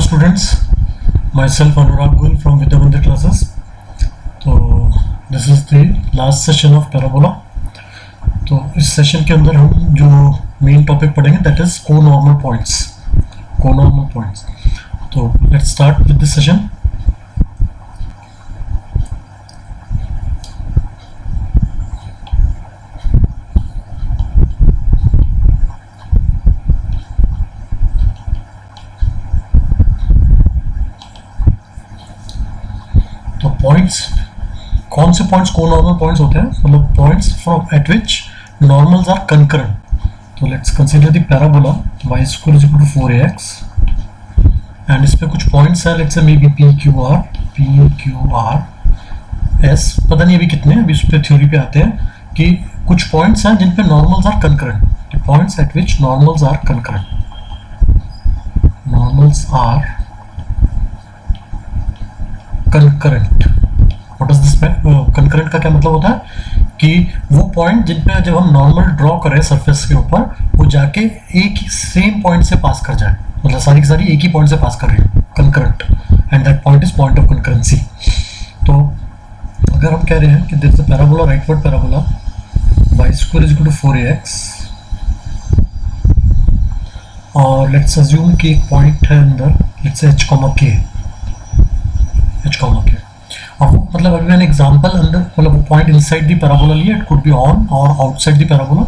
students, myself Anurag Goel from Vidya Mandir classes. तो this is the last session of parabola. तो इस session के अंदर हम जो मेन टॉपिक पढ़ेंगे दैट इज कोनॉर्मल पॉइंट्स. तो let's start with this session. तो पॉइंट्स, कौन से पॉइंट्स कोनॉर्मल पॉइंट्स होते हैं? मतलब points from at which normals are concurrent. तो let's consider the parabola y square is equal to 4ax and इस पे कुछ पॉइंट्स है, let's say maybe p q r s, पता नहीं अभी कितने, अभी उस पे थ्योरी पे आते हैं कि कुछ पॉइंट्स हैं जिन पे normals are concurrent. The points at which normals are concurrent. Normals are concurrent. What is this? Concurrent का क्या मतलब होता है कि वो पॉइंट जिन पे जब हम नॉर्मल ड्रॉ करें सरफेस के ऊपर, वो जाके एक ही सेम पॉइंट से पास कर जाए, मतलब सारी की सारी एक ही पॉइंट से पास कर रही है, concurrent, and that point is point of concurrency. तो अगर हम कह रहे हैं कि there is a parabola, rightward parabola y square is equal to 4ax और लेट्स अज्यूम कि एक पॉइंट है अंदर, लेट्स से h, k. और मतलब अभी मैंने एग्जांपल अंदर, मतलब वो पॉइंट इनसाइड दी पैराबोला लिया, इट कुड बी ऑन और आउटसाइड दी पैराबोला.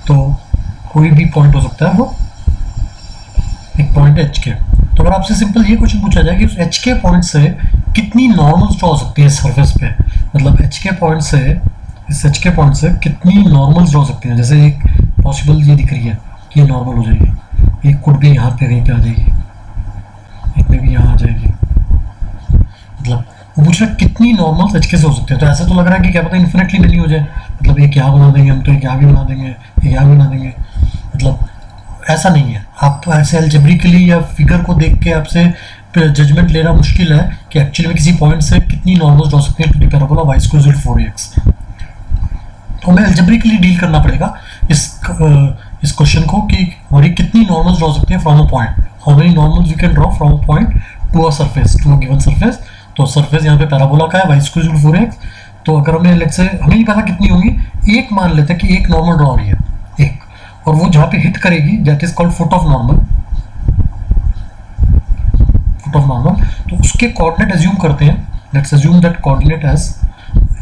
तो कोई भी पॉइंट हो सकता है, वो एक पॉइंट है HK. तो अगर आपसे सिंपल ये क्वेश्चन पूछा जाए कि उस HK पॉइंट से कितनी नॉर्मल्स ड्रॉ हो सकती है सरफेस पे, मतलब HK पॉइंट से, इस HK पॉइंट से कितनी नॉर्मल्स ड्रॉ हो सकती हैं. जैसे एक पॉसिबल ये दिख रही है कि ये नॉर्मल हो जाएगी, एक कुड भी यहाँ पे कहीं पे आ जाएगी, एक में भी यहाँ आ जाएगी. मतलब वो पूछ रहा है कितनी नॉर्मल्स HK से हो सकते हैं. तो ऐसा तो लग रहा है कि क्या पता इन्फिनिटली नहीं हो जाए, मतलब एक यहाँ बना देंगे हम, तो एक यहाँ भी बना देंगे, एक यहाँ भी बना देंगे. मतलब ऐसा नहीं है. आप ऐसे अलजेब्रिकली या फिगर को देख के आपसे जजमेंट लेना मुश्किल है कि एक्चुअली में किसी पॉइंट से कितनी नॉर्मल्स ड्रॉ सकते हैं to the parabola y square is 4ax. तो हमें अलजेब्रिकली डील करना पड़ेगा इस क्वेश्चन को कि हमारी कितनी नॉर्मल्स ड्रॉ सकते हैं from a point. How many normals we can draw from a point to a surface, to a given surface. तो सरफेस यहाँ पे पैराबोला का है, y स्क्वायर इज 4ax. तो अगर हमें लेट्स से, हमें नहीं पता कितनी होंगी, एक मान लेते हैं कि एक नॉर्मल ड्रॉ हो रही है, एक, और वो जहाँ पे हिट करेगी that is called foot of normal. तो उसके कोऑर्डिनेट एज्यूम करते हैं. Let's assume that coordinate as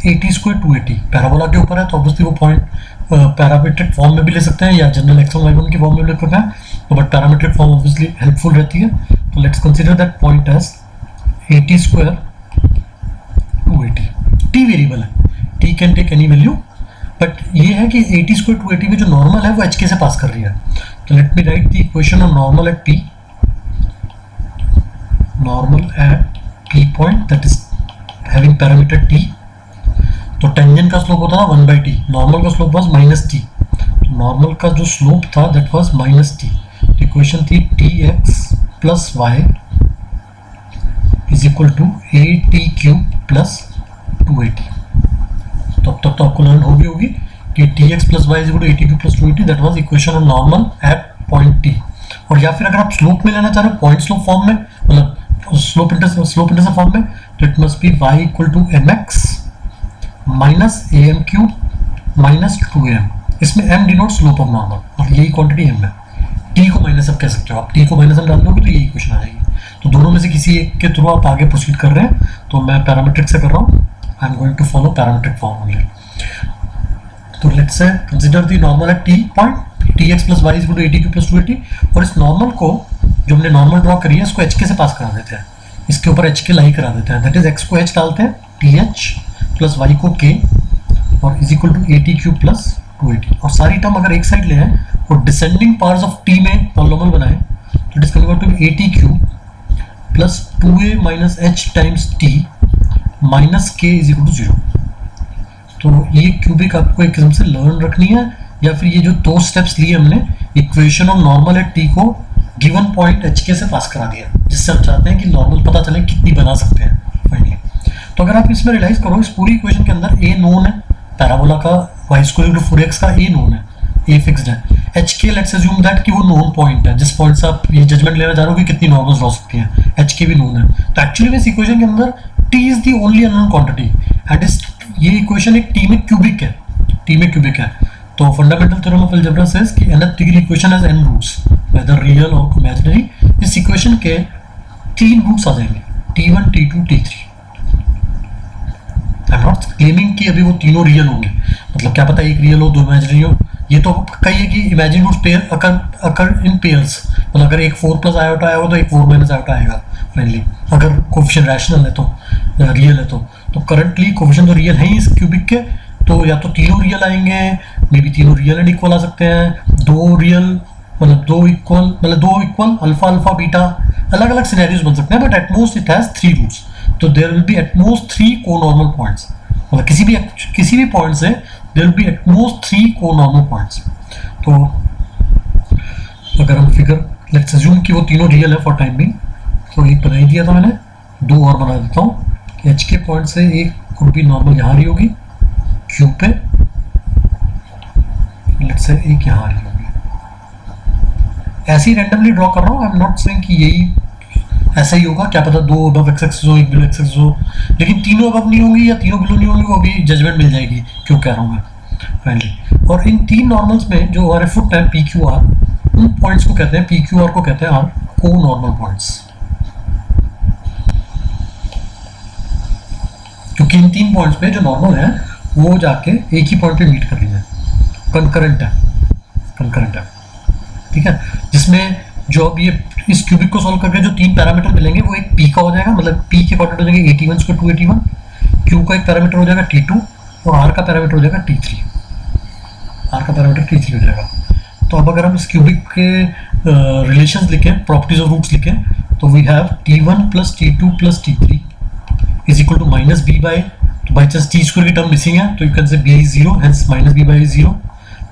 80 square 280. Parabola के ऊपर है तो ऑब्वियसली वो पॉइंट पैरामीट्रिक फॉर्म में भी ले सकते हैं या जनरल x1 y1 की फॉर्म में भी ले सकते हैं. तो but parametric form obviously helpful रहती है. तो let's consider that point as 80 square 280. t variable है, t can take any value, but ये है कि 80 स्क्वायर 280 में जो नॉर्मल है वो HK से पास कर रही है. तो let me write the equation of normal at t. Normal at t point that is having parameter t. तो टेंजेंट का स्लोप होता था 1/t, नॉर्मल का स्लोप वाज -t. तो नॉर्मल का जो स्लोप था दैट वाज -t. इक्वेशन थी tx plus y is equal to 8t³ plus 280. तो अब तक तो आपको लर्न होगी कि tx plus y is equal to 8t³ plus 280. That was equation of normal at point t. और या फिर अगर आप स्लोप में लेना चाह रहे हो, पॉइंट स्लोप फॉर्म में, मतलब स्लोप इंटरसेप्ट फॉर्म में, तो it must be y equal to mx minus am³ minus 2am. इसमें m denote slope of normal और यही क्वांटिटी m है. t को माइनस आप कह सकते हो, आप t को माइनस m डाल दोगे तो यही इक्वेशन आ जाएगी. तो दोनों में से किसी एक के थ्रू आप आगे प्रोसीड कर रहे हैं. तो मैं पैरामीट्रिक से कर रहा हूँ, I am going to follow parametric form only. तो let's say consider the normal at t point, tx plus y is equal to 80³ plus 280. और इस नॉर्मल को जो हमने नॉर्मल ड्रॉ करी है इसको HK से पास करा देते हैं, इसके ऊपर HK लाई करा देते हैं. दैट इज x को h डालते हैं, th प्लस y को k और इज इक्वल टू 80³ प्लस 280. और सारी टर्म अगर एक साइड ले आए और डिसेंडिंग पार्ट्स ऑफ t में पॉलिनोमियल बनाए तो it is convert to 80³ plus 2a minus h times t minus k is equal to 0. तो ये क्यूबिक आपको एक किस्म से लर्न रखनी है, या फिर ये जो दो स्टेप्स लिए हमने, equation of normal at t को गिवन पॉइंट HK से पास करा दिया, जिससे हम चाहते हैं कि नॉर्मल पता चले कितनी बना सकते हैं फाइनली. तो अगर आप इसमें रियलाइज करो, इस पूरी इक्वेशन के अंदर a नोन है, पैराबोला का y square equal to 4x का a नोन है, a फिक्स्ड है. H k let's assume that कि वो नोन पॉइंट है, जिस पॉइंट से आप ये जजमेंट लेना चाह रहे हो कि कितनी नॉर्मल्स ड्रॉ सकती हैं, एच के भी नोन है। तो एक्चुअली में इस इक्वेशन के अंदर T is the only unknown quantity and इस ये इक्वेशन एक टी में क्यूबिक है, टी में क्यूबिक है। तो fundamental theorem of algebra says कि nth degree equation has n roots whether real और इमेजिनरी। इस इक्वेशन के 3 रूट्स आ जाएंगे, t1 t2 t3। I am not claiming कि अभी वो तीनों रियल होंगे, मतलब क्या पता एक रियल हो दो इमेजिनरी हो, ये तो कही है कि imagine roots pair occur in pairs, मतलब अगर एक 4 प्लस आयोटा आया हो तो एक 4 माइनस आयोटा आएगा फाइनली, अगर कोफिशिएंट रैशनल है तो रियल है तो करंटली कोफिशिएंट तो रियल है ही इस क्यूबिक के, तो या तो तीनों रियल आएंगे, मे बी तीनों रियल एंड इक्वल आ सकते हैं, दो रियल मतलब दो इक्वल अल्फा अल्फा बीटा, अलग अलग सिनेरियोज बन सकते हैं, but at most it has 3 roots. तो there will be at most 3 conormal points, मतलब किसी भी पॉइंट से there will be at most 3 conormal points. तो अगर हम फिगर लेट्स अज्यूम कि वो तीनों रियल है फॉर टाइम बिंग, तो एक बना ही दिया था मैंने, 2 और बना देता हूँ कि एच के पॉइंट से एक कुड बी नॉर्मल यहाँ रही होगी क्यू पे, लेट्स से एक यहाँ रही होगी, ऐसे ही रैंडमली ड्रॉ कर रहा हूँ। आई एम नॉट सेइंग कि यही ऐसा ही होगा, क्या पता 2 अबव एक्स एक्सिस हो, 1 बिलो एक्स एक्सिस हो, लेकिन तीनों अबव नहीं होंगी या तीनों बिलो नहीं होंगी, वो भी जजमेंट मिल जाएगी क्यों कह रहा हूँ मैं फाइनली। और इन 3 नॉर्मल्स में जो हमारे फुट है पी क्यू आर, उन पॉइंट्स को कहते हैं, पी क्यू आर को कहते हैं आर को नॉर्मल पॉइंट्स, क्योंकि इन 3 पॉइंट्स पे जो नॉर्मल है वो जाके एक ही पॉइंट पे मीट कर रही है, कंकरेंट है, ठीक है। जिसमें जो अब ये इस क्यूबिक को सॉल्व करके जो 3 पैरामीटर मिलेंगे वो एक पी का हो जाएगा, मतलब पी के कोऑर्डिनेट हो जाएंगे 81 स्क्वायर 281, क्यू का एक पैरामीटर हो जाएगा t2 और आर का पैरामीटर हो जाएगा t3, आर का पैरामीटर t3 हो जाएगा। तो अब अगर हम इस क्यूबिक के रिलेशंस लिखें, प्रॉपर्टीज ऑफ रूट्स लिखें, तो we have t1 plus t2 plus t3 is equal to minus b by, तो बाई चांस टी स्क्वायर की टर्म मिसिंग है तो you can say b is 0, hence minus b by is 0।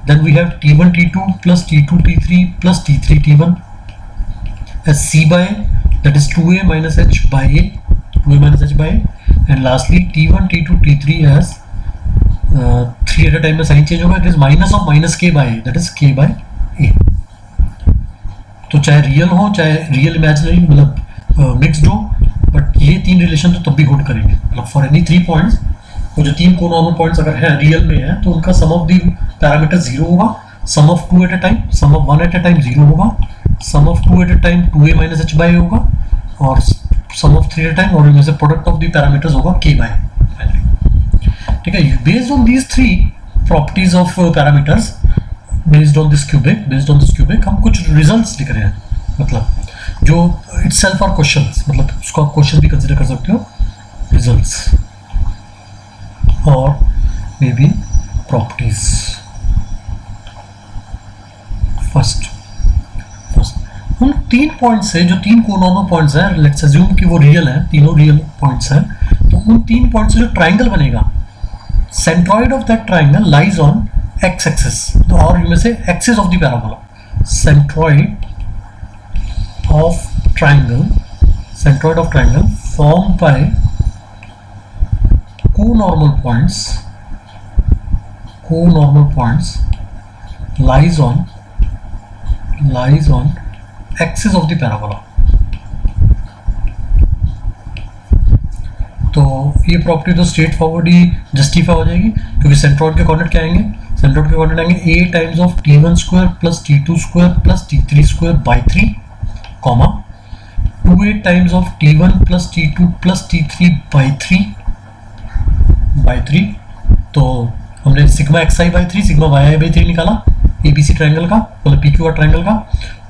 Then we have t1 t2 plus t2 t3 plus t3 t1 as c by a, that is 2a minus h by a, 2a minus h by a, and lastly t1 t2 t3 as 3 at a time में sign change होगा, it is minus of minus k by a, that is k by a। तो चाहे real हो चाहे real imaginary मतलब mixed हो, but ये 3 relation तो तब भी होल्ड करेंगे, मतलब फॉर एनी 3 पॉइंट्स, वो जो 3 कोनॉर्मल पॉइंट्स अगर है रियल में है तो उनका सम ऑफ द पैरामीटर 0 होगा, sum of 2 at a time, sum of 1 at a time 0 होगा, sum of 2 at a time 2a minus h by होगा, और sum of 3 at a time और इनमें से प्रोडक्ट ऑफ द पैरामीटर्स होगा k by, ठीक है। Based on these 3 properties of parameters, based on this cubic हम कुछ रिजल्ट्स लिख रहे हैं, मतलब जो इटसेल्फ आर क्वेश्चंस, मतलब उसको आप क्वेश्चन भी कंसीडर कर सकते हो, रिजल्ट्स और मे बी प्रॉपर्टीज। फर्स्ट उन 3 पॉइंट्स से जो 3 कोनॉर्मल पॉइंट्स हैं, लेट्स अज्यूम कि वो रियल हैं, तीनों रियल पॉइंट्स हैं, तो उन 3 पॉइंट्स से जो ट्राइंगल बनेगा, centroid of that triangle lies on X axis, और इनमें से axis of the parabola, centroid of triangle form by conormal points lies on axis of the parabola। तो ये प्रॉपर्टी तो स्ट्रेट फॉरवर्ड ही जस्टिफाई हो जाएगी, क्योंकि सेंट्रॉइड के कोऑर्डिनेट क्या आएंगे, सेंट्रॉइड के कोऑर्डिनेट आएंगे a times of t1 square plus t2 square plus t3 square by 3, comma 2a times of t1 plus t2 plus t3 by 3। तो हमने sigma xi by 3 sigma yi by 3 निकाला ABC triangle का, मतलब PQR triangle का,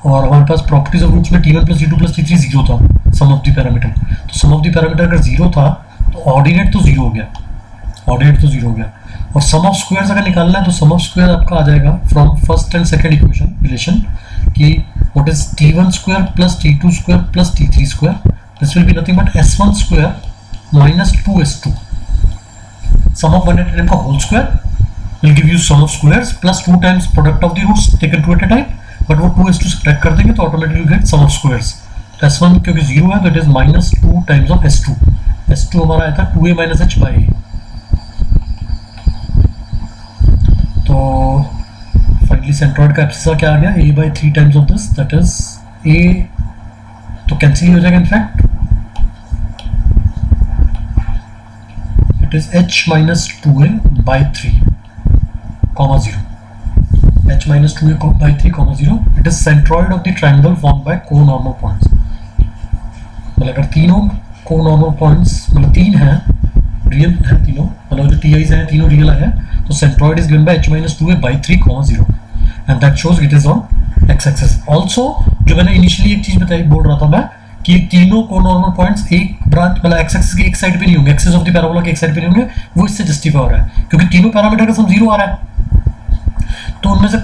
और हमारे पास properties of roots में t1 plus t2 plus t3 0 था, सम ऑफ द पैरामीटर। तो सम ऑफ द पैरामीटर अगर 0 था तो ऑर्डिनेट तो 0 हो गया, और सम ऑफ स्क्वायर्स अगर निकालना है तो सम ऑफ स्क्वायर आपका आ जाएगा from first and second equation relation कि what is t1 square plus t2 square plus t3 square, this will be nothing but s1 square minus 2s2, sum of 1 at a time का whole square will give you sum of squares plus 2 times product of the roots taken 2 at a time, but वो 2s2 subtract कर देंगे तो automatically you get sum of squares। s1 क्योंकि 0 है तो it is minus 2 times of s2 हमारा आया था 2a minus h by a। तो फाइनली सेंट्रॉइड का एब्सिसा क्या आ गया, a by 3 times of this, that is a, तो कैंसिल हो जाएगा in fact, it is h minus 2a by 3 comma 0, h minus 2a by 3 comma 0, it is centroid of the triangle formed by co-normal points. मतलब अगर तीनों co-normal points मतलब तीन हैं, real है तीनों, मतलब जो TIs हैं तीनों रियल है, तो centroid is given by h minus 2a by 3 comma 0 and that shows it is on x-axis. Also जो मैंने इनिशियली एक चीज बताई बोल रहा था मैं कि तीनों co-normal points एक ब्रांच मतलब x-axis की एक साइड पे नहीं होंगे, एक्सिस ऑफ द पैराबोला की एक साइड पे नहीं होंगे, वो इससे जस्टिफाई हो रहा है क्योंकि तीनों पैरामीटर का सम 0 आ रहा है, तो उनमें से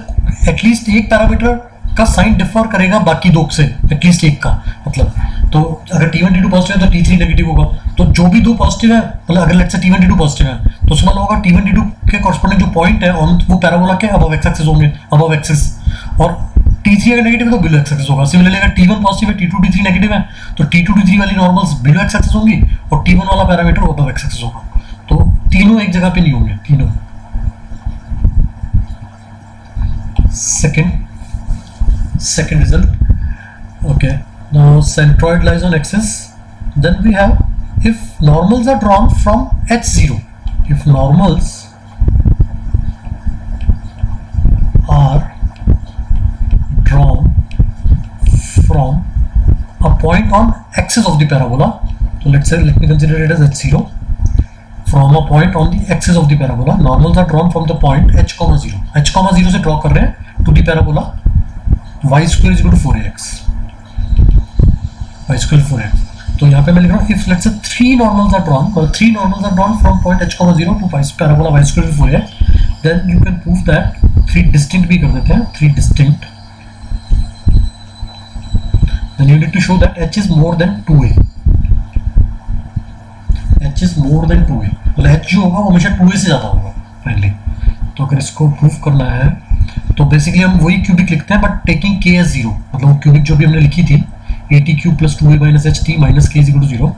एटलीस्ट एक पैरामीटर का साइन डिफर करेगा बाकी दो से, एटलीस्ट एक का, मतलब तो अगर T1 T2 पॉजिटिव है तो T3 नेगेटिव होगा, तो जो भी दो पॉजिटिव है मतलब अगर let's say T1 T2 positive है तो उसमें होगा T1 T2 के कॉरस्पॉन्डिंग जो पॉइंट है ऑन वो पैराबोला के अबव एक्स एक्सिस होंगे, अबव एक्सिस, और T3 अगर नेगेटिव है तो बिलो एक्स एक्सिस होगा। सिमिलरली अगर T1 पॉजिटिव है T2 T3 नेगेटिव है तो T2 T3 वाली नॉर्मल्स बिलो एक्स एक्सिस होंगी और T1 वाला पैरामीटर अबव एक्स एक्सिस होगा, तो तीनों एक जगह पे नहीं होंगे तीनों। Second result, okay, now centroid lies on axis, then we have if normals are drawn from h0, if normals are drawn from a point on axis of the parabola, so let me consider it as h0, from a point on the axis of the parabola, normals are drawn from the point h, 0 से draw कर रहे हैं to the parabola y square is equal to 4ax, y square 4ax, तो यहाँ पे मैं लिख रहा हूँ if let's say three normals are drawn from point h, 0 to parabola y square 4ax, then you can prove that three distinct भी कर देते हैं, three distinct, then you need to show that h is more than 2a, h is more than 2a, मतलब h जो होगा वो हमेशा 2a से ज़्यादा होगा फाइनली। तो अगर इसको प्रूफ करना है तो बेसिकली हम वही क्यूबिक लिखते हैं बट टेकिंग k as 0, मतलब वो क्यूबिक जो भी हमने लिखी थी at cube plus 2a minus ht minus k is equal to 0,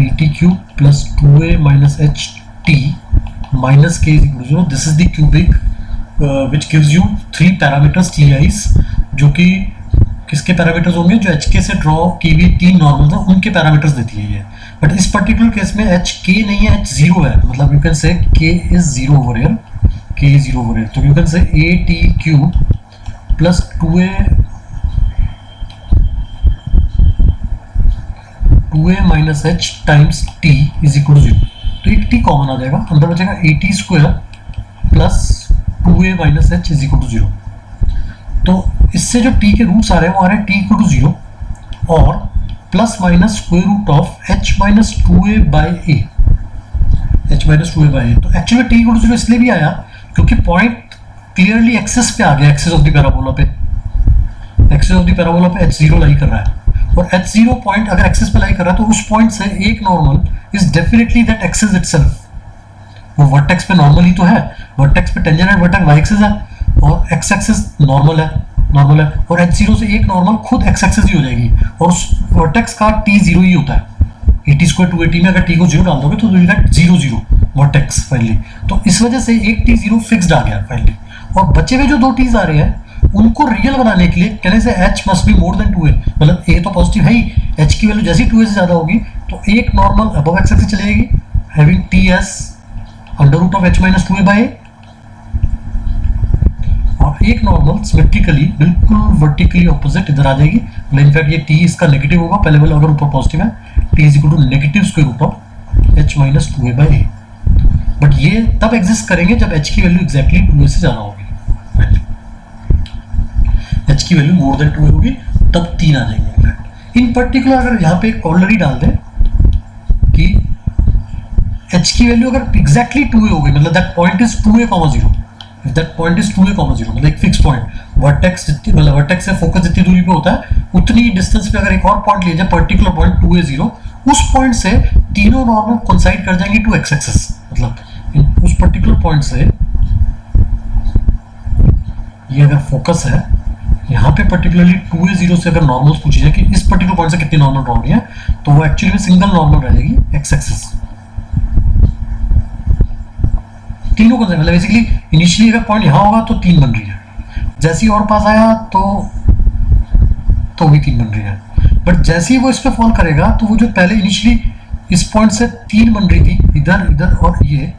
at cube plus 2a minus ht minus k is equal to 0, this is the cubic which gives you three parameters TIs, जो कि किसके parameters होंगे, जो HK से draw की हुई तीन normals हैं उनके पैरामीटर्स देती है ये, बट इस पर्टिकुलर केस में HK नहीं है, H0 है, मतलब यू कैन से K is 0 over here, K is 0 over here, तो यू कैन से at cube plus 2a minus h times t is equal to 0, तो एक t कॉमन आ जाएगा, अंदर बचेगा at square plus 2a minus h is equal to 0, तो इससे जो t के रूट्स आ रहे हैं वो आ रहे हैं t equal to 0 और plus minus square root of h minus 2a by a, h minus 2a by a, तो एक्चुअली t equal to 0 इसलिए भी आया क्योंकि पॉइंट क्लियरली एक्सिस पे आ गया, एक्सिस ऑफ द पैराबोला पे, एक्सिस ऑफ द पैराबोला पे h0 लाई कर रहा है, और h0 पॉइंट अगर एक्सिस पे लाई कर रहा है तो उस पॉइंट से एक normal is definitely that axis itself, वो वर्टेक्स पे नॉर्मल ही तो है, वर्टेक्स पे टेंजेंट है, वर्टेक्स y एक्सिस है और x एक्सिस नॉर्मल है, और h0 से एक नॉर्मल खुद x एक्सिस ही हो जाएगी और उस वर्टेक्स का t 0 ही होता है, at स्क्वायर 2at में अगर t को 0 डाल दोगे तो यू गेट 0 0 वर्टेक्स फाइनली, तो इस वजह से एक t 0 फिक्स्ड आ गया फाइनली, और बचे हुए जो दो t's आ रहे हैं उनको रियल बनाने के लिए कहने से h must be more than 2a, मतलब a तो पॉजिटिव है ही, h की वैल्यू जैसी 2a से ज्यादा होगी तो एक नॉर्मल अबव एक्स एक्सिस चली जाएगी having t as under root of h minus 2a by a, और एक नॉर्मल सिमेट्रिकली बिल्कुल वर्टिकली ऑपोजिट इधर आ जाएगी, मतलब इनफैक्ट ये t इसका नेगेटिव होगा, पहले वाला अगर ऊपर पॉजिटिव है t is equal to negative square root of h minus 2a by a, but ये तब एग्जिस्ट करेंगे जब h की वैल्यू एग्जैक्टली 2a से ज्यादा होगी, h की वैल्यू मोर देन 2a होगी तब 3 आ जाएंगे इनफैक्ट। इन पर्टिकुलर अगर यहाँ पे एक कॉलरी डाल दें कि h की वैल्यू अगर एग्जैक्टली 2a हो गई, मतलब that point is 2a, 0, if that point is 2a, 0, मतलब एक फिक्स पॉइंट, वर्टेक्स जितनी मतलब वर्टेक्स से फोकस जितनी दूरी पे होता है उतनी डिस्टेंस पे अगर एक और पॉइंट लिया जाए पर्टिकुलर पॉइंट 2a 0, उस पॉइंट से तीनों नॉर्मल कोइंसाइड कर जाएंगे टू x एक्सिस, मतलब उस पर्टिकुलर पॉइंट से ये अगर फोकस है यहाँ पे पर्टिकुलरली 2a 0 से अगर नॉर्मल्स पूछी जाए कि इस पर्टिकुलर पॉइंट से कितनी नॉर्मल ड्रॉ होनी है तो वो एक्चुअली में सिंगल नॉर्मल रहेगी x एक्सिस, तीनों को मतलब बेसिकली इनिशियली अगर पॉइंट यहाँ होगा तो 3 बन रही है, जैसे ही और पास आया तो भी 3 बन रही है, बट जैसे ही वो इस पे फॉल करेगा तो वो जो पहले इनिशियली इस पॉइंट से 3 बन रही थी, इधर इधर और ये,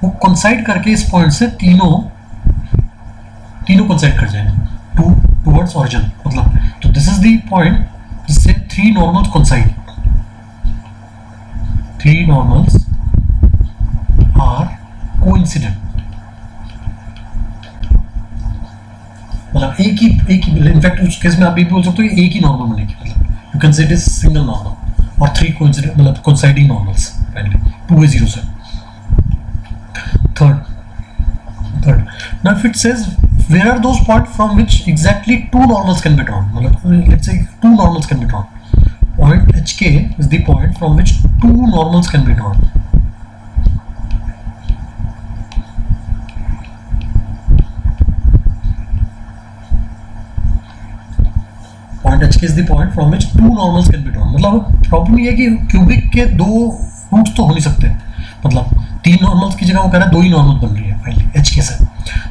वो कंसाइड करके इस पॉइंट से तीनों कंसाइड कर जाएंगे टूवर्ड्स ओरिजिन, मतलब तो दिस इज द पॉइंट जिससे 3 normals coincide, 3 normals are coincident, मतलब एक ही इनफैक्ट उस केस में आप ये भी बोल सकते हो कि एक ही नॉर्मल बनेगी, मतलब you can say it is single normal और 3 कोइंसिडेंट मतलब कोइंसाइडिंग नॉर्मल्स पहले 2 0 से। Third now if it says where are those points from which exactly 2 normals can be drawn, मतलब let's say 2 normals can be drawn, point HK is the point from which 2 normals can be drawn. Point HK is the point from which 2 normals can be drawn, मतलब problem ये है कि cubic के 2 roots तो हो नहीं सकते, मतलब 3 नॉर्मल्स की जगह वो कह रहा है 2 ही नॉर्मल बन रही है फाइनली HK से।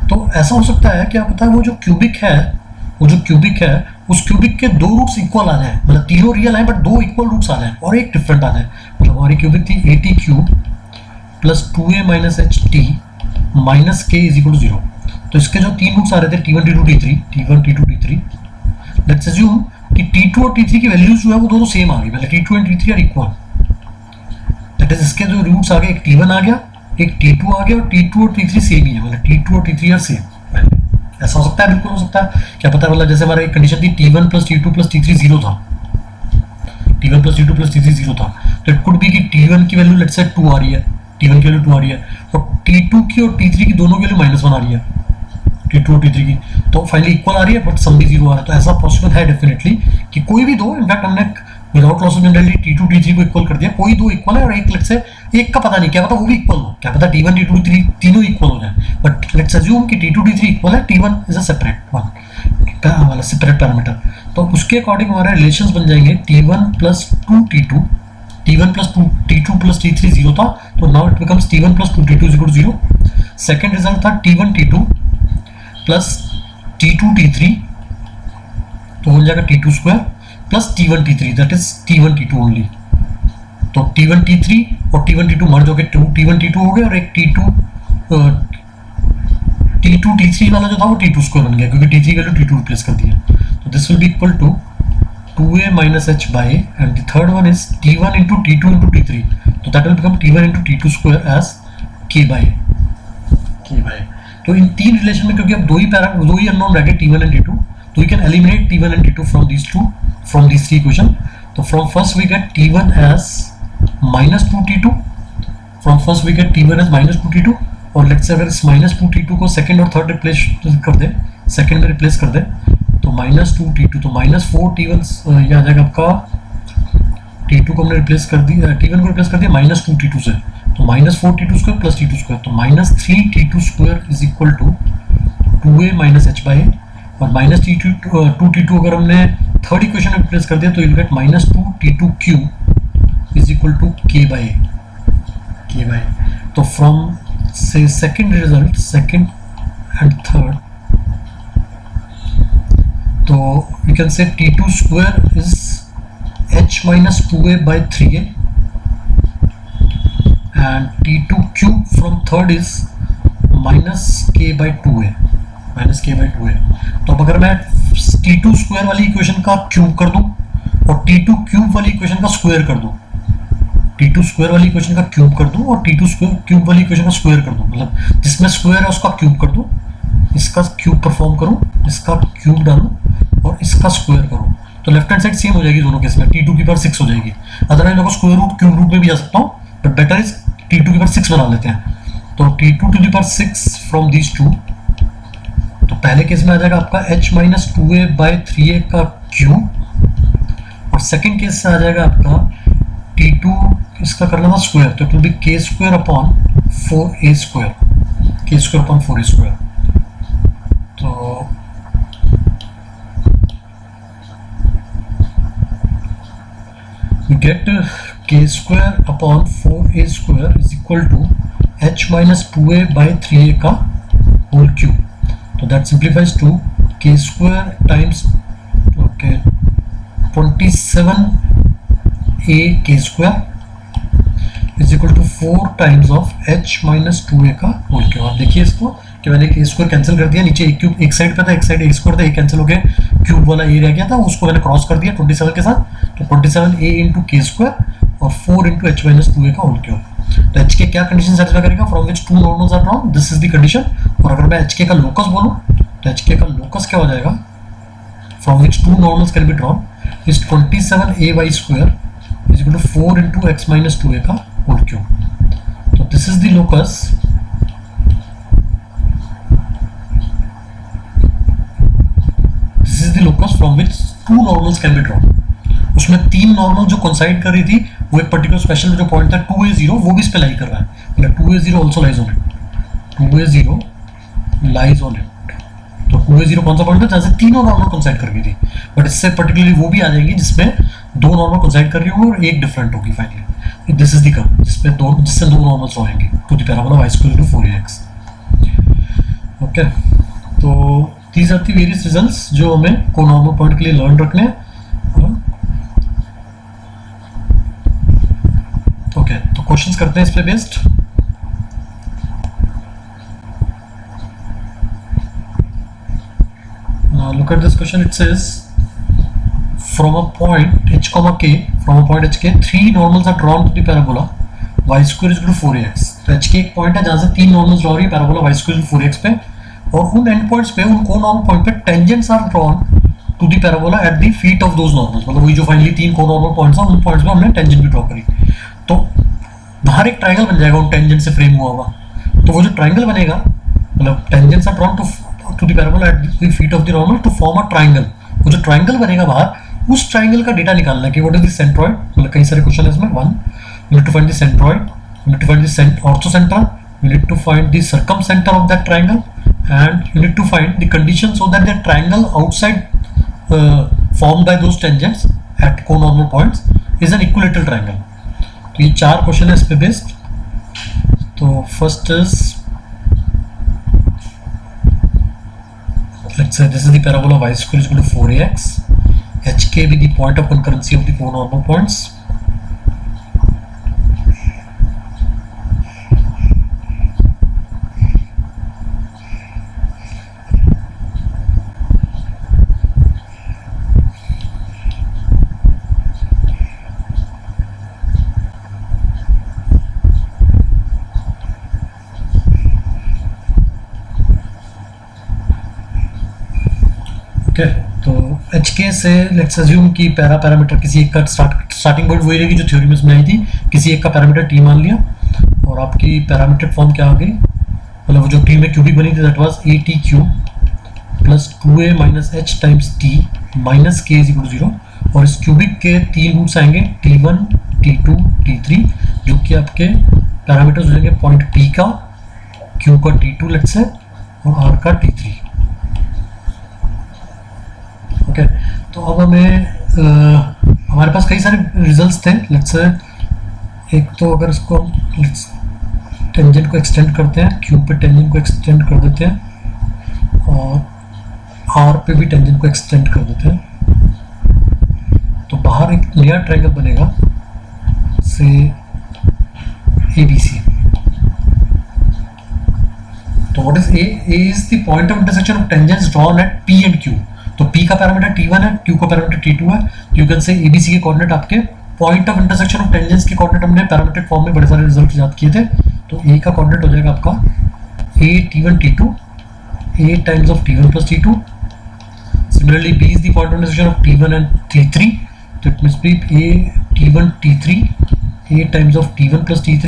तो ऐसा हो सकता है क्या पता है वो जो क्यूबिक है उस क्यूबिक के 2 रूट्स इक्वल आ जाए, मतलब तीनों रियल हैं बट 2 इक्वल रूट्स आ जाए और एक डिफरेंट आ जाए, मतलब हमारी क्यूबिक थी AT cube plus 2A minus HT minus K is equal to 0, तो इसके जो 3 रूट्स आ रहे थे T1 T2 T3, T1 T2 T3, let's assume कि T2 और T3 की वैल्यूज जो है वो दोनों सेम आ गई, मतलब T2 and T3 are equal, that is इसके जो रूट्स आ गए एक T1 आ गया एक T2 आ गया और T2 और T3 सेम ही है, मतलब T2 और T3 आर सेम। ऐसा हो सकता है, बिल्कुल हो सकता है, क्या पता, मतलब जैसे हमारा एक कंडीशन थी T1 plus T2 plus T3 0 था, T1 plus T2 plus T3 0 था, तो इट कुड बी कि T1 की वैल्यू लेट्स से 2 आ रही है, T1 की वैल्यू 2 आ रही है और T2 की और T3 की दोनों की वैल्यू -1 आ रही है, T2 और T3 की, तो फाइनली इक्वल आ रही है बट सम भी 0 आ रहा है, तो ऐसा पॉसिबल है डेफिनेटली कि कोई भी दो, इनफैक्ट हमने without loss of generality T2 T3 को इक्वल कर दिया, कोई 2 इक्वल है और एक लेट्स से एक का पता नहीं, क्या पता वो भी इक्वल हो, क्या पता T1 T2 T3 तीनों इक्वल हो जाए, बट लेट्स अज्यूम कि T2 T3 इक्वल है, T1 is a separate one, वाला सेपरेट पैरामीटर, तो उसके अकॉर्डिंग हमारे रिलेशंस बन जाएंगे T1 plus 2 T2, T1 plus 2 T2 plus T3 0 था, तो now it becomes T1 plus 2 T2 is equal to 0। Second result था T1 T2 plus T2 T3, तो हो जाएगा T2 square plus T1 T3, that is T1 T2 only, तो T1 T3 और T1 T2 मर्ज हो गए, T1 T2 हो गए और एक T2 T3 वाला जो था वो T2 स्क्वायर बन गया क्योंकि T3 वैल्यू T2 रिप्लेस कर दिया, तो this will be equal to 2A minus H by A, and the third one is T1 into T2 into T3, तो that will become T1 into T2 square as K by A। तो इन तीन relation में क्योंकि अब दो ही unknown रह गए T1 and T2, तो we can eliminate T1 and T2 from these three equation, तो from first we get T1 as minus 2 T2, from first we get T1 as minus 2 T2, और let's say अगर इस minus 2 T2 को second और third replace कर दे, second में replace कर दे, तो माइनस 2 T2, तो माइनस 4 T1 ये आ जाएगा आपका, T2 को हमने रिप्लेस कर दिया, T1 को रिप्लेस कर दिया माइनस 2 T2 से, तो minus 4 T2 square plus T2 square, तो minus 3 T2 square is equal to 2A minus H by, और माइनस 2 T2 अगर हमने थर्ड इक्वेशन में रिप्लेस कर दिया तो you get minus 2 T2 cube is equal to K by A। तो from से second result, second and third, तो you can say T2 square is H minus 2A by 3A, and T2 cube from third is minus K by 2A, तो अब अगर मैं T2 square वाली equation का cube कर दूं और T2 क्यूब वाली इक्वेशन का स्क्वायर कर दूं, T2 स्क्वायर वाली इक्वेशन का क्यूब कर दूं और T2 क्यूब वाली इक्वेशन का स्क्वायर कर दूं, मतलब जिसमें स्क्वायर है उसका क्यूब कर दूं, इसका क्यूब परफॉर्म करूं, इसका क्यूब डालूं और इसका स्क्वायर करूं, तो लेफ्ट हैंड साइड सेम हो जाएगी दोनों केस में, T2 की पावर 6 हो जाएगी, अदरवाइज मैं स्क्वायर रूट क्यूब रूट में भी जा सकता हूं, बट बेटर इज T2 की पावर 6 बना लेते हैं, तो T2 to the power 6 from these two, तो पहले केस में आ जाएगा आपका H minus 2A by 3A का क्यूब, और सेकेंड केस से आ जाएगा आपका T2 इसका करना था स्क्वायर, तो it will be K square upon 4A square, K square upon 4A square, तो we get K square upon 4A square is equal to H minus 2A by 3A का whole cube, तो that simplifies to k square times 27a k square is equal to 4 times of h minus 2a का whole cube. आप देखिए इसको कि मैंने ए square cancel कर दिया, नीचे ए क्यूब एक साइड पे था, एक साइड ए स्क्वायर था, ए कैंसिल हो गया, क्यूब वाला ए रह गया था, उसको मैंने क्रॉस कर दिया 27 के साथ, तो 27a इंटू के स्क्वायर और 4 इंटू h माइनस 2a का होल क्यूब। तो h के क्या कंडीशन सेटिस्फाई करेगा, from which two normals are drawn, this is the condition. और अगर मैं h के का लोकस बोलूं तो h के का लोकस क्या हो जाएगा, from which two normals can be drawn is 27ay square is equal to 4 into x minus 2a का होल क्यूब। तो this is the locus from which two normals can be drawn. उसमें तीन normal जो coincide कर रही थी वो एक पर्टिकुलर स्पेशल जो पॉइंट था 2a0 वो भी इस पे लाई कर रहा है, मतलब 2a0 also lies on it, 2a0 lies on it. तो 2a0 कौन सा पॉइंट था जहां से तीनों नॉर्मल कोइंसाइड कर रही थी, बट इससे पर्टिकुलरली वो भी आ जाएंगी जिसमें दो नॉर्मल कोइंसाइड कर रही होंगी और एक डिफरेंट होगी finally. This is the curve जिससे दो नॉर्मल्स होंगे to the parabola y square to 4ax। Okay, तो these are the various results जो हमें कोनॉर्मल पॉइंट के लिए लर्न रखने हैं। ओके, तो क्वेश्चंस करते हैं इस पे based. Now look at this question. It says from a point h comma k, from a point h k, three normals are drawn to the parabola y square is equal to 4ax। तो h k एक point है जहां से तीन normals draw हो रही है parabola y square is equal to 4ax पे, और उन एंड पॉइंट्स पे उन कोनॉर्मल पॉइंट पे tangents are drawn to the parabola at the feet of those normals. मतलब वही जो फाइनली तीन कोनॉर्मल पॉइंट्स हैं उन पॉइंट्स पे हमने टेंजेंट भी ड्रॉ करी, तो बाहर एक ट्रायंगल बन जाएगा उन टेंजेंट से फ्रेम हुआ हुआ। तो वो जो ट्रायंगल बनेगा, मतलब tangents are drawn to the parabola at the feet of the normal to form a triangle. वो जो ट्रायंगल बनेगा बाहर, उस ट्रायंगल का डेटा निकालना है कि व्हाट इज द सेंट्रॉइड। मतलब कई सारे क्वेश्चन है इसमें। 1 you need to find the centroid, you need to find the orthocenter, you need to find the circumcenter of that triangle, and you need to find the conditions so that the triangle outside formed by those tangents at conormal points is an equilateral triangle। तो ये चार question है इस पे based. तो first is, let's say this is the parabola y square is equal to 4ax, hk be the point of concurrency of the conormal points, okay. तो H के से लेट्स अज्यूम कि पैरामीटर किसी एक का स्टार्टिंग पॉइंट वही रहेगी जो थ्योरी में समझाई थी, किसी एक का पैरामीटर टी मान लिया, और आपकी पैरामीट्रिक फॉर्म क्या आ गई, मतलब जो टी में क्यूबिक बनी थी that was A T cube plus 2a minus H times T minus के इज इक्वल टू 0। और इस क्यूबिक के तीन रूट्स आएंगे t1 t2 t3, जो कि आपके पैरामीटर्स हो जाएंगे पॉइंट p का, q का t2 लेट्स से, और r का t3। ओके, तो अब हमें हमारे पास कई सारे रिजल्ट्स थे। लेट्स से एक तो अगर इसको टेंजेंट को एक्सटेंड करते हैं, क्यूब पे टेंजेंट को एक्सटेंड कर देते हैं और आर पे भी टेंजेंट को एक्सटेंड कर देते हैं, तो बाहर एक नया ट्रायंगल बनेगा से ABC। तो what is A? A is the point of intersection of tangents drawn at P and Q। तो P का पैरामीटर T1 है, Q का पैरामीटर T2 है। यू कैन से ABC के कोऑर्डिनेट आपके point of intersection of tangents के coordinate हमने पैरामीट्रिक फॉर्म में बड़े सारे रिजल्ट याद किए थे। तो A का कोऑर्डिनेट हो जाएगा आपका A T1 T2, A times of T1 plus T2। Similarly, B is the point of intersection of T1 and T3, so it must be A T1 T3, A times of T1 plus T3,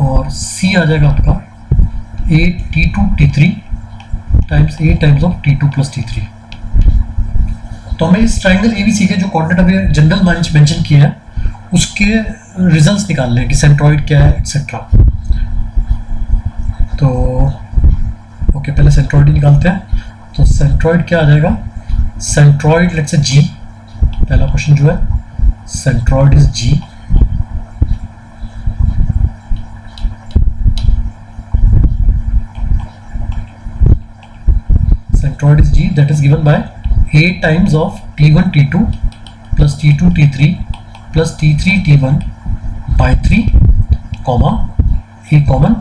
और C आ जाएगा आपका A T2 T3 times A times of T2 plus T3। तो हमें इस triangle ABC के जो coordinate अभी general mention किए हैं उसके रिजल्ट्स निकालने हैं कि सेंट्रॉइड क्या है एक्सेट्रा। तो ओके, पहले सेंट्रॉइड ही निकालते हैं। तो सेंट्रॉइड क्या आ जाएगा, सेंट्रॉइड लेट्स से G, पहला क्वेश्चन जो है centroid is G। Centroid is G, that is given by A times of T1 T2 plus T2 T3 plus T3 T1 by 3 comma A common,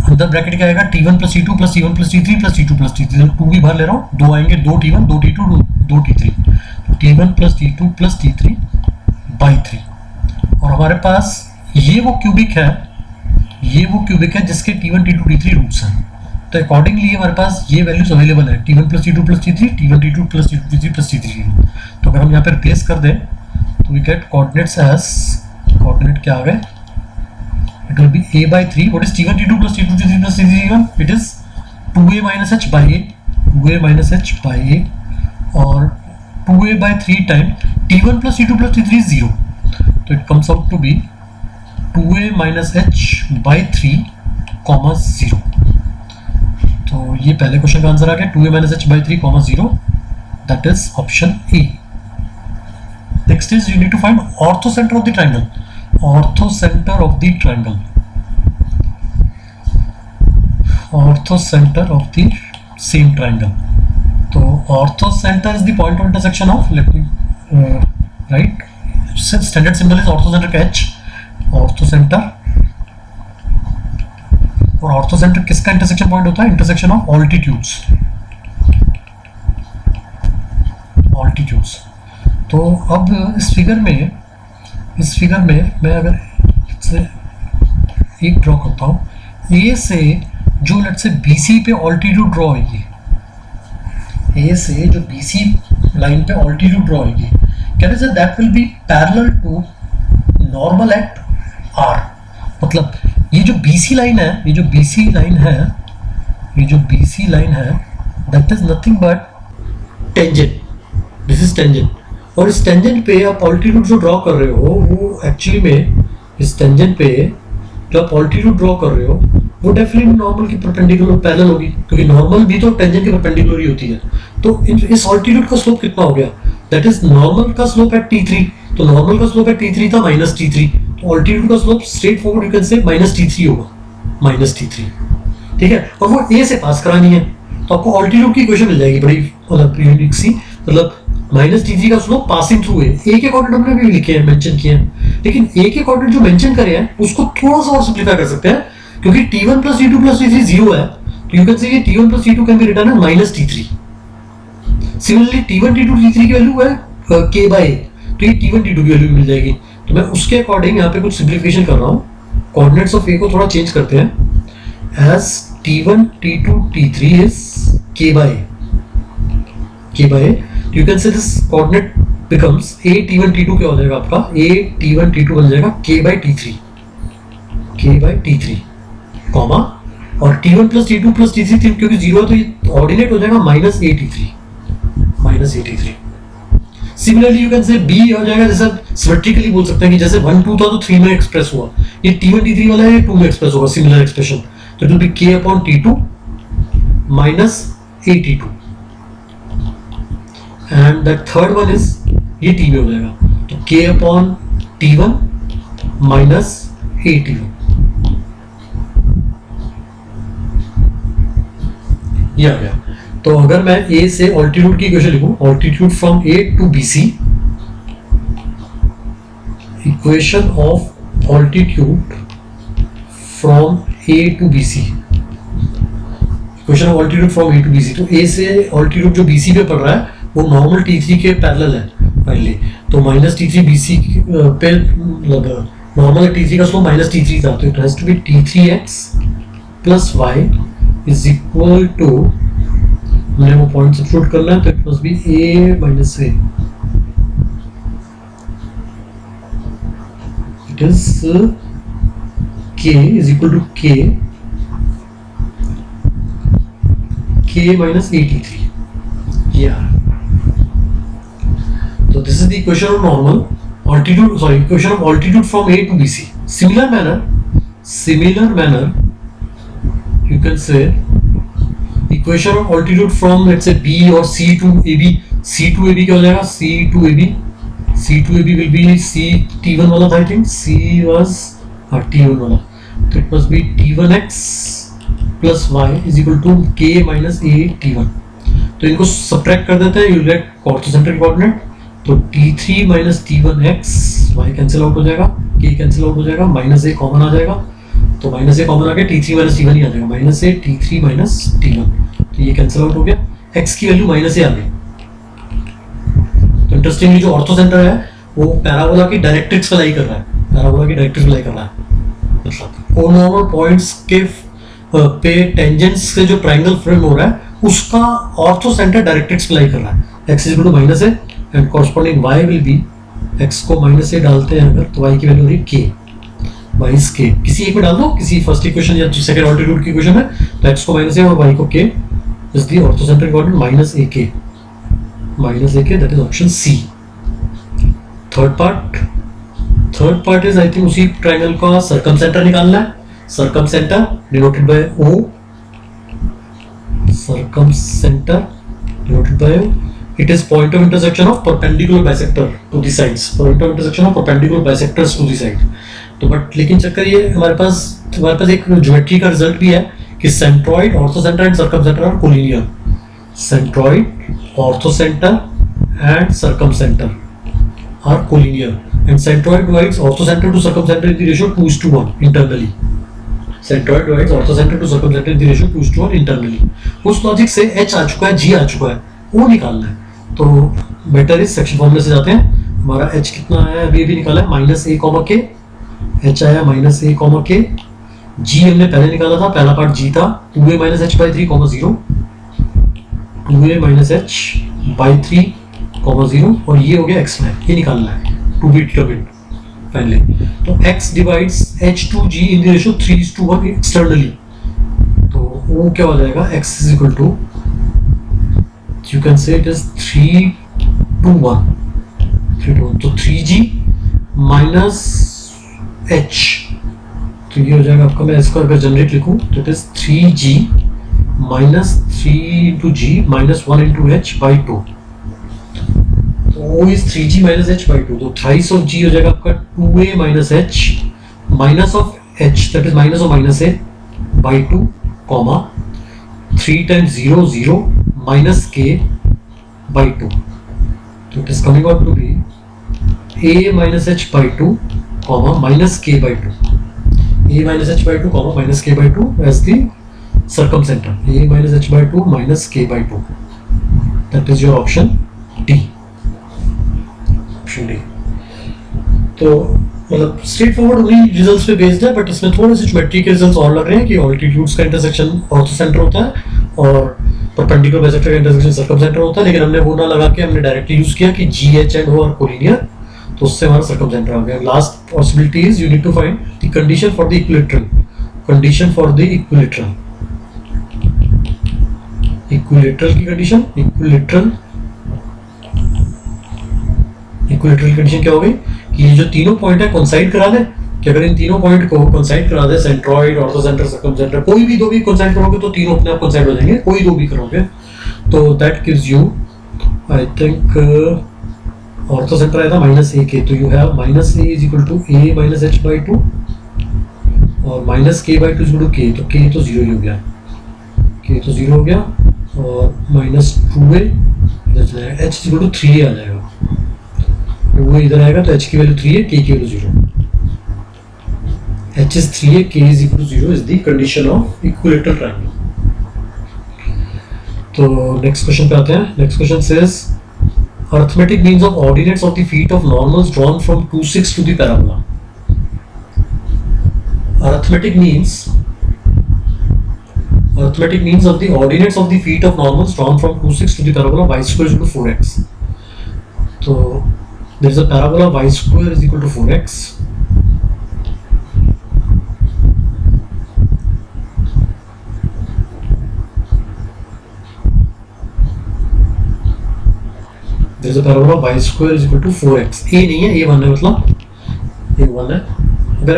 अंदर bracket क्या आएगा T1 plus T2 plus T1 plus T3 plus T2 plus T3, 2 भी बाहर ले रहा हूँ, 2 आएंगे, 2 T1 2 T2 2 T3, T1 plus T2 plus T3 by 3। और हमारे पास ये वो क्यूबिक है जिसके T1 T2 T3 रूट्स हैं, तो अकॉर्डिंगली हमारे पास ये वैल्यूज अवेलेबल है T1 plus T2 plus T3, T1 T2 plus T2 T3 plus T3। तो अगर हम यहाँ पे रिप्लेस कर दें तो we get coordinates as, coordinate क्या आ गए, it will be A by 3, what is T1 T2 plus T2 T3 plus T3, it is 2A minus H by A, 2A minus H by A, और 2A by 3 time T1 plus T2 plus T3 is 0, तो it comes out to be 2A minus H by 3 comma 0। तो ये पहले question का answer आ गया 2A minus H by 3 comma 0, that is option A. Next is you need to find orthocentre of the triangle, orthocentre of the triangle, orthocentre of the same triangle. तो orthocentre is the point of intersection of, let me write, standard symbol is orthocentre का H, orthocentre, और orthocentre किसका intersection point होता है, intersection of altitudes, altitudes. तो अब इस figure में मैं अगर से एक ड्रॉ करता हूँ, ए से जो लेट से BC पे ऑल्टीट्यूड ड्रॉ होगी, ए से जो BC लाइन पे ऑल्टीट्यूड ड्रॉ होगी, can I say that will be parallel to normal at R। मतलब ये जो BC लाइन है, ये जो BC लाइन है that is nothing but tangent, this is tangent, और इस टेंजेंट पे आप ऑल्टीट्यूड जो ड्रॉ कर रहे हो वो एक्चुअली में इस टेंजेंट पे जो आप ऑल्टीट्यूड ड्रॉ कर रहे हो वो डेफिनेटली नॉर्मल की परपेंडिकुलर पैरेलल होगी, क्योंकि नॉर्मल भी तो टेंजेंट के परपेंडिकुलर ही होती है। तो इस ऑल्टीट्यूड का स्लोप कितना हो गया, दैट इज नॉर्मल का स्लोप एट T3, तो नॉर्मल का स्लोप एट T3 था माइनस T3, तो ऑल्टीट्यूड का slope straight forward you can से माइनस T3 होगा, माइनस T3, ठीक है। और वो A से पास करानी है, तो आपको ऑल्टीट्यूड की इक्वेशन मिल जाएगी बड़ी मतलब यूनिक सी, मतलब माइनस T3 का स्लोप पासिंग थ्रू है। A के कोऑर्डिनेट हमने भी लिखे हैं, मेंशन किए हैं, लेकिन A के कोऑर्डिनेट जो मेंशन करे हैं उसको थोड़ा सा और सिंपलीफाई कर सकते हैं, क्योंकि T1 plus T2 plus T3 0 है, तो यू कैन से ये T1 plus T2 can be written as minus T3। Similarly T1 T2 T3 की वैल्यू है K by A, तो ये T1 T2 की वैल्यू मिल जाएगी। तो मैं उसके अकॉर्डिंग यहाँ पे कुछ सिंप्लीफिकेशन कर रहा हूँ, कोऑर्डिनेट्स ऑफ A को थोड़ा चेंज करते हैं, as T1 T2 T3 is K by A, you can say this coordinate becomes A T1 T2 क्या हो जाएगा आपका, A T1 T2 बन जाएगा K by T3 कॉमा, और T1 plus T2 plus T3 क्योंकि 0 है तो ये ऑर्डिनेट हो जाएगा minus A T3। Similarly you can say B हो जाएगा, जैसे सिमेट्रिकली बोल सकते हैं कि जैसे 1 2 था तो 3 में एक्सप्रेस हुआ, ये T1 T3 वाला है, 2 में एक्सप्रेस होगा, सिमिलर एक्सप्रेशन, तो it will be K upon T2 minus A T2, and that third one is ये T में हो जाएगा, तो K upon T1 minus A T1, ये आ गया। तो अगर मैं A से ऑल्टीट्यूड की इक्वेशन लिखूं, altitude from A to BC, equation of altitude from A to BC, equation of altitude from A to BC, तो A से ऑल्टीट्यूड जो BC पे पड़ रहा है वो नॉर्मल T3 के पैरेलल है फाइनली, तो माइनस T3 BC पे मतलब नॉर्मल T3 का स्लोप माइनस T3 था, तो it has to be T3x plus y is equal to, मैंने वो पॉइंट सब्स्टिट्यूट करना है, तो it must be A minus A, it is K is equal to K minus A T3, yeah. So this is the equation of normal altitude, sorry, equation of altitude from A to BC. Similar manner, you can say equation of altitude from let's say B or C to AB. C to AB क्या हो जाएगा? C to AB will be C T1 वाला था, I think C was T1 वाला, तो it must be T1x plus y is equal to K minus A T1. तो इनको subtract कर देते हैं, यू गेट ऑर्थोसेंट्रिक कोऑर्डिनेट। तो t3 minus t1x y cancel out हो जाएगा, k कैंसिल आउट हो जाएगा, माइनस a कॉमन आ जाएगा, तो माइनस a कॉमन आ गया, t3 माइनस t1 ही आ जाएगा, minus a t3 minus t1, तो ये कैंसिल आउट हो गया, x की वैल्यू माइनस a आ गई। तो इंटरेस्टिंगली जो ऑर्थोसेंटर है वो पैराबोला की डायरेक्ट्रिक्स पे लाई कर रहा है, पैराबोला की डायरेक्ट्रिक्स पे लाई कर रहा है, मतलब कोनॉर्मल पॉइंट्स के पे टेंजेंट्स से जो ट्रायंगल फ्रेम हो रहा है उसका ऑर्थोसेंटर डायरेक्ट्रिक्स पे लाई कर रहा है। x is equal to minus a and corresponding y will be, x को माइनस a डालते हैं अगर तो y की वैल्यू हो रही है k, y इज k, किसी एक में डाल दो, किसी फर्स्ट इक्वेशन या सेकंड ऑल्टीट्यूड की इक्वेशन है, तो x को माइनस a और y को k is the orthocentric coordinate minus ak, that is option C. Third part is I think उसी ट्रायंगल का सर्कमसेंटर निकालना है, circumcentre denoted by o, circumcentre denoted by o, it is point of intersection of perpendicular bisector to the sides, point of intersection of perpendicular bisectors to the side। तो but लेकिन चक्कर ये हमारे पास एक geometry का result भी है कि centroid, orthocentre and circumcentre are collinear, centroid, orthocentre and circumcentre are collinear and centroid divides orthocenter to circumcenter in the ratio 2:1 internally, centroid divides orthocenter to circumcenter in the ratio 2:1 internally। उस logic से h आ चुका है, g आ चुका है, वो निकालना है, तो बेटर इस सेक्शन फॉर्मूले से जाते हैं। हमारा h कितना आया अभी निकाला है, minus a comma k, h आया minus a comma k, g हमने पहले निकाला था, पहला पार्ट g था 2a minus h by 3 comma 0, 2a minus h by 3 comma 0, और ये हो गया x में, ये निकालना है टू बी डिटरमिन्ड फाइनली। तो x divides h2g in the ratio 3:1 externally, तो वो क्या हो जाएगा, x is equal to, you can say it is 3:1, तो 3g माइनस h, तो ये हो जाएगा आपका, मैं इसको अगर जनरेट लिखूं तो it is 3g minus 3 into g minus 1 into h by 2, O is 3g minus h by 2, तो thrice of g हो जाएगा आपका 2a minus h minus of h, that is minus of minus a by 2, comma 3 times 0 0 minus k by 2, so it is coming out to be a minus h by 2 comma minus k by 2, a minus h by 2 comma minus k by 2 as the circumcenter, a minus h by 2 minus k by 2, that is your option D। तो मतलब straight forward उन्हीं results पे based है, but इसमें थोड़े से geometry के results और लग रहे हैं कि ऑल्टीट्यूड्स का इंटरसेक्शन ऑर्थोसेंटर होता है और परपेंडिकुलर बाइसेक्टर का इंटरसेक्शन सर्कमसेंटर होता है, लेकिन हमने वो ना लगा के हमने डायरेक्टली यूज किया कि G H and O are collinear, तो उससे हमारा सर्कमसेंटर आ गया। Last possibility is you need to find the condition for the equilateral, condition for the equilateral, equilateral की कंडीशन, इक्विलेटरल कंडीशन क्या हो गई कि ये जो तीनों पॉइंट है कोइंसाइड करा दे, कि अगर इन तीनों पॉइंट को कोइंसाइड करा दे, सेंट्रॉइड, ऑर्थोसेंटर, सर्कमसेंटर, कोई भी दो भी कोइंसाइड करोगे तो तीनों अपने आप कोइंसाइड हो जाएंगे, कोई दो भी करोगे तो that gives you I think orthocentre आया था माइनस a k, तो you have minus a is equal to a minus h by 2 और minus k by 2 is equal to k, तो k तो 0 ही हो गया, k तो 0 हो गया, और माइनस 2a इधर चला जाएगा, h is equal to 3a आ जाएगा, वो इधर आएगा तो h की वैल्यू 3 है, k की value 0, h is 3a, k is equal to 0 is the condition of equilateral triangle। तो नेक्स्ट क्वेश्चन पे आते हैं। Next question says arithmetic means of ordinates of the feet of normals drawn from 2,6 to the parabola। arithmetic means of the ordinates of the feet of normals drawn from 2,6 to the parabola y square is equal to 4x। तो there is a parabola y square is equal to 4x, there is a parabola y square is equal to 4x, a नहीं है, a 1 है, मतलब a 1 है। अगर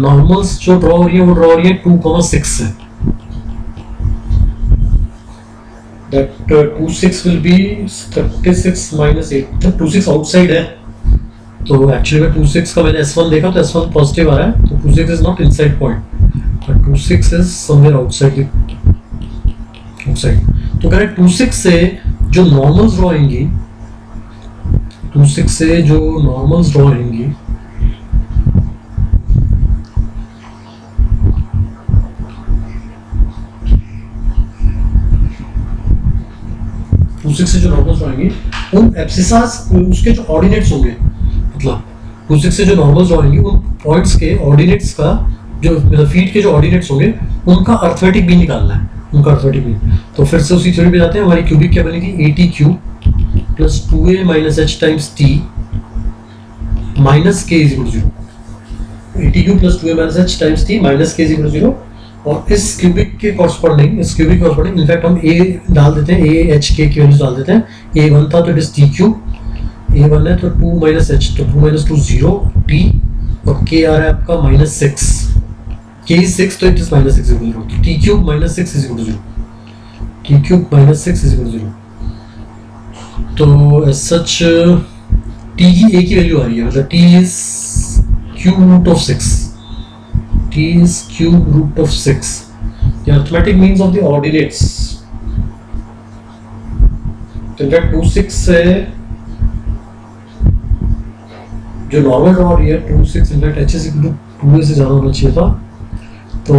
normals जो draw हो रही है वो ड्रॉ हो रही है 2,6 से, that 2,6 will be 36 minus 8, तो 2,6 आउटसाइड है, तो एक्चुअली में 2,6 का मैंने S1 देखा तो S1 पॉजिटिव आ रहा है, तो 2,6 is not inside point, but 2,6 is somewhere outside, तो तो कह रहे 26 से जो नॉर्मल्स ड्रॉ होंगी, 26 से जो नॉर्मल्स ड्रॉ होंगी से जो नॉर्मल्स होंगे उन एब्सिसास उसके जो ऑर्डिनेट्स होंगे, मतलब 26 से जो नॉर्मल्स होंगे उन पॉइंट्स के ऑर्डिनेट्स का जो मतलब फीट के जो ऑर्डिनेट्स होंगे उनका अर्थमेटिक मीन निकालना है, उनका अर्थमेटिक मीन। तो फिर से उसी थ्योरी पे जाते हैं। हमारी क्यूबिक क्या बनेगी, AT cube plus 2A minus H times T minus K is equal to 0। AT cube plus 2A minus H times T minus K is equal to 0। और इस क्यूबिक के कॉरस्पॉन्डिंग इनफैक्ट हम a डाल देते हैं, a h k की values डाल देते हैं। a1 था तो it is t cube, a1 है तो 2 माइनस h, तो 2 माइनस 2 0 t, और k आ रहा है आपका माइनस 6, k इज 6 तो it is minus 6 equal to t cube minus 6 is equal to 0, t cube minus 6 is equal to 0। तो एज सच t की a की वैल्यू आ रही है, मतलब t is cube root of 6, t is cube root of 6, the arithmetic means of the ordinates। तो in fact 26 से जो नॉर्मल ड्रॉ रही है 26 in fact h is equal to 2a से ज़्यादा होना चाहिए था, तो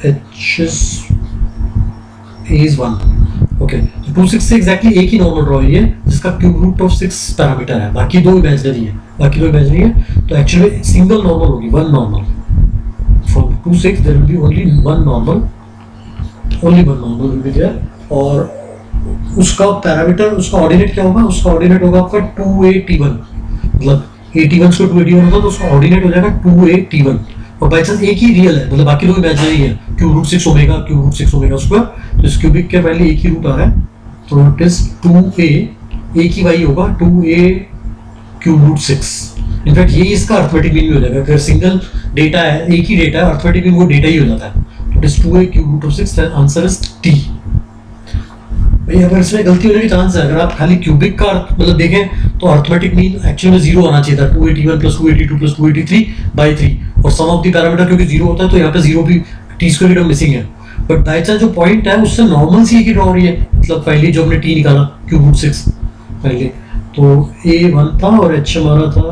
h is a is 1। Okay, तो 26 से एग्जैक्टली एक ही नॉर्मल ड्रॉ रही है जिसका क्यूब रूट ऑफ 6 पैरामीटर है, बाकी दो इमेजिनरी है, तो एक्चुअली सिंगल नॉर्मल होगी, one normal. From 26 there will be only one normal will be there, और उसका पैरामीटर, उसका ऑर्डिनेट क्या होगा, उसका ऑर्डिनेट होगा आपका 2a-t1, मतलब 81 को 281 होगा तो उसका ऑर्डिनेट हो जाएगा 2a-t1, और बाई चांस एक ही रियल है, मतलब बाकी दो इमेजिनरी है, cube root 6 omega, cube root 6 omega square, तो इस क्यूबिक के पहले एक ही रूट आ रहा है, तो इट इज 2a, एक ही वाई होगा 2a क्यूब रूट 6। इनफैक्ट ये इसका अर्थमेटिक मीन भी हो जाएगा, अगर सिंगल डेटा है, एक ही डेटा है, अर्थमेटिक मीन वो डेटा ही हो जाता है, तो it is 2a cube root of 6, answer is t। भाई अगर इसमें गलती होने की चांस है, अगर आप खाली क्यूबिक का मतलब देखें तो अर्थमेटिक मीन एक्चुअली में 0 आना चाहिए था, 281 प्लस 282 प्लस 283 बाई 3, और सम ऑफ द पैरामीटर क्योंकि 0 होता है तो यहाँ पे 0 भी t स्क्वायर टर्म मिसिंग है, बट बाई चांस जो पॉइंट है उससे नॉर्मल सी की ड्रॉ हो रही है, मतलब पहले जो हमने t निकाला क्यूब रूट 6 पहले, तो a1 था और h हमारा था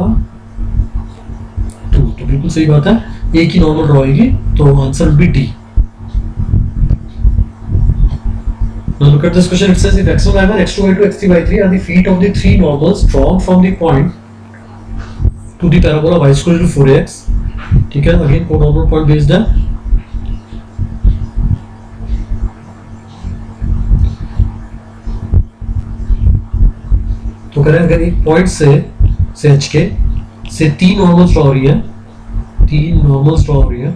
2, तो बिल्कुल सही बात है, एक ही नॉर्मल ड्रॉ होगी, तो answer will be D. Now look at this question. It says if x1 by 1, x2 by 2, x3 by 3 are the feet of the three normals drawn from the point to the parabola y square to 4ax, ठीक है, again को normal point based है, तो करें अगर एक point से h के से तीन नॉर्मल्स ड्रॉ हो रही है, तीन नॉर्मल्स ड्रॉ हो रही है,